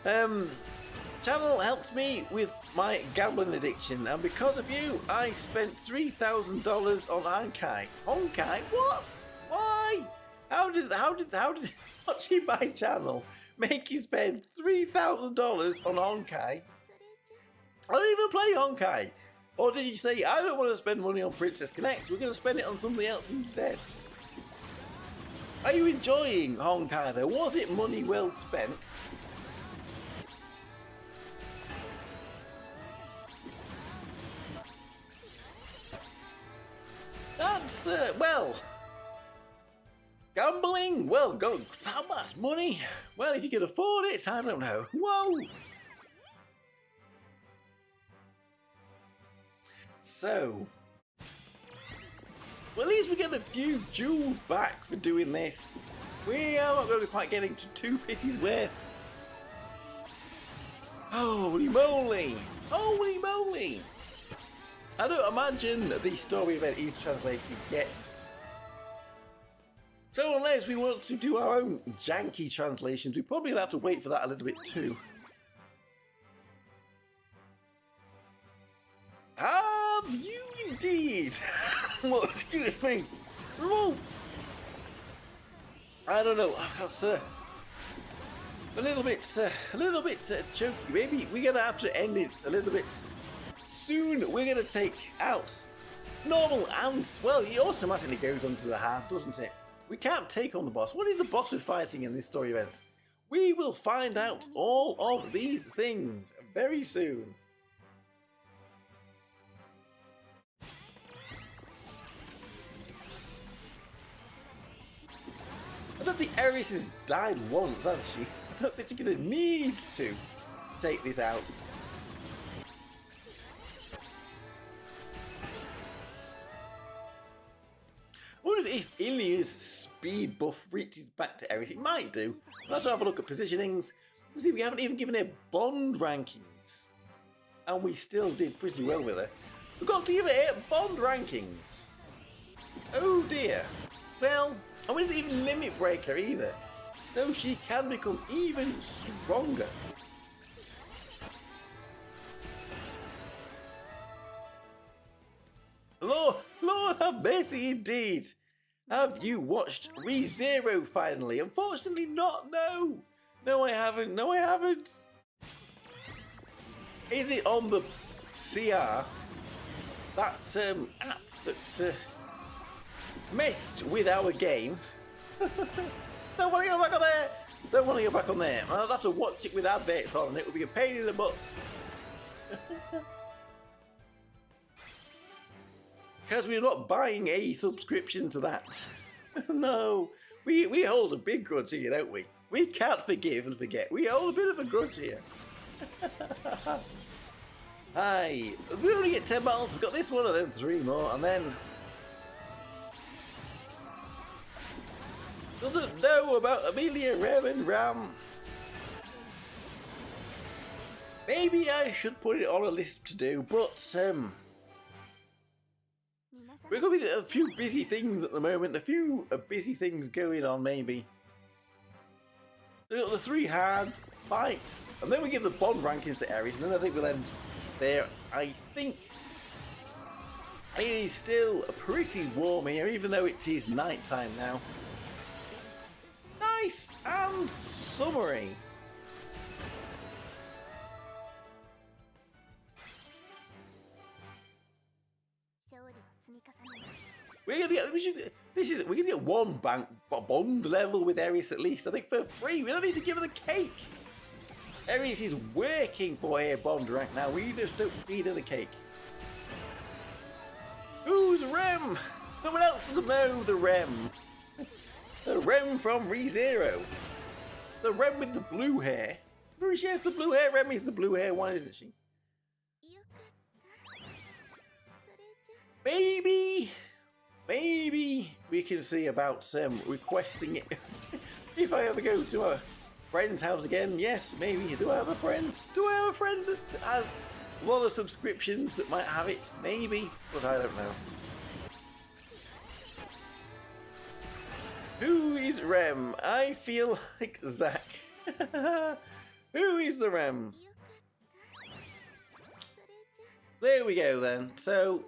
Channel helped me with my gambling addiction, and because of you, I spent $3,000 on Honkai. Honkai? What? Why? How did watching my channel make you spend $3,000 on Honkai? I don't even play Honkai. Or did you say, I don't want to spend money on Princess Connect, we're going to spend it on something else instead? Are you enjoying Honkai though? Was it money well spent? That's, well, gambling? Well, go, how much money? Well, if you can afford it, I don't know. Whoa! So, well, at least we get a few jewels back for doing this. We are not going to be quite getting to 2 pities worth. Holy moly! Holy moly! I don't imagine the story event is translated yet. So unless we want to do our own janky translations, we probably have to wait for that a little bit too. Have you indeed? Well, excuse me. Whoa. I don't know. That's a little bit choky. Maybe we're gonna have to end it a little bit soon. We're gonna take out normal, and well, he automatically goes on to the hard, doesn't it? We can't take on the boss. What is the boss we're fighting in this story event? We will find out all of these things very soon. I don't think Eris has died once, has she? I don't think she's going to need to take this out. I wonder if Ilya's speed buff reaches back to Eris. It might do. We'll have to have a look at positionings. You see, we haven't even given her bond rankings. And we still did pretty well with her. We've got to give her bond rankings. Oh dear. Well, and we didn't even limit break her either. So she can become even stronger. Lord have mercy indeed. Have you watched ReZero finally? Unfortunately not, no. No I haven't, no I haven't. Is it on the CR? That app that's messed with our game. Don't want to go back on there. Don't want to go back on there. I'll have to watch it with adverts on, and it will be a pain in the butt. Because we're not buying a subscription to that. No, we hold a big grudge here, don't we? We can't forgive and forget. We hold a bit of a grudge here. Hi, we only get 10 battles. We've got this one and then 3 more, and then doesn't know about Amelia, Rem and Ram. Maybe I should put it on a list to do, but we're going to be a few busy things at the moment. A few busy things going on, maybe. We've got the 3 hard fights, and then we give the bond rankings to Eris, and then I think we'll end there. I think it is still pretty warm here, even though it is night time now. Nice and summery. We're gonna get 1 bond level with Eris at least. I think for free. We don't need to give her the cake. Eris is working for her bond rank now. We just don't feed her the cake. Who's Rem? Someone else doesn't know the Rem. The Rem from ReZero. The Rem with the blue hair. She has the blue hair. Rem is the blue hair one, isn't she? Maybe we can see about requesting it. If I ever go to a friend's house again, yes, maybe. Do I have a friend? Do I have a friend that has a lot of subscriptions that might have it? Maybe, but I don't know. Who is Rem? I feel like Zach. Who is the Rem? There we go then. So,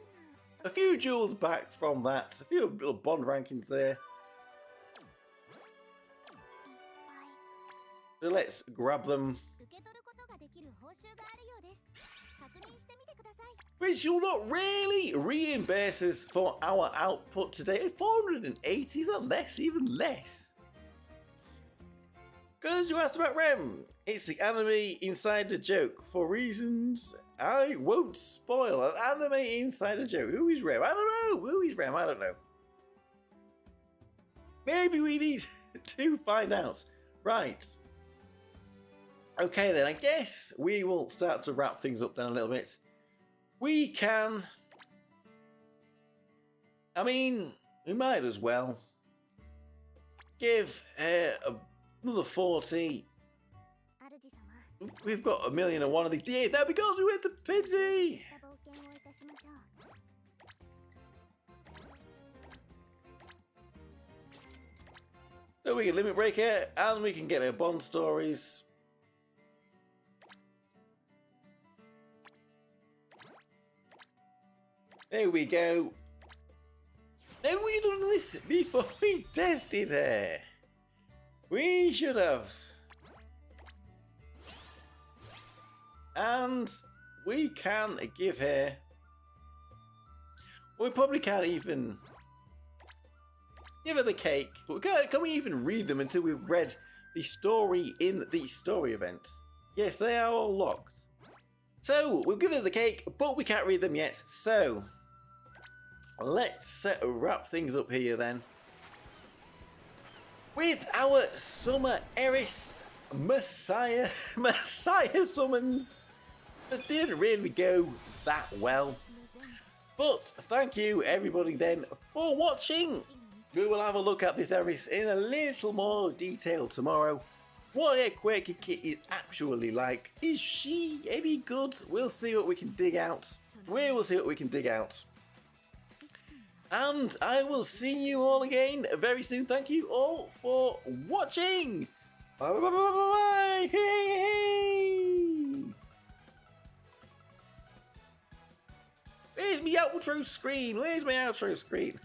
a few jewels back from that. A few little bond rankings there. So let's grab them. Which will not really reimburse us for our output today. 480, is that less? Even less. Because you asked about Rem. It's the anime insider joke. For reasons I won't spoil, an anime insider joke. Who is Rem? I don't know. Who is Rem? I don't know. Maybe we need to find out. Right. Okay then, I guess we will start to wrap things up then a little bit. We can... I mean, we might as well give another 40. We've got 1,000,001 of these. Yeah, that because we went to pity. So we can limit break it, and we can get our bond stories. There we go. Then we done this before we tested her. We should have. And we can give her... We probably can't even give her the cake. But can we even read them until we've read the story in the story event? Yes, they are all locked. So, we'll give her the cake, but we can't read them yet. So, let's wrap things up here then. With our Summer Eris Messiah summons that didn't really go that well. But thank you everybody then for watching. We will have a look at this Eris in a little more detail tomorrow. What a Quirky Kit is actually like. Is she any good? We'll see what we can dig out. We will see what we can dig out. And I will see you all again very soon. Thank you all for watching. Bye bye bye bye bye. Hey, hey. Where's my outro screen? Where's my outro screen?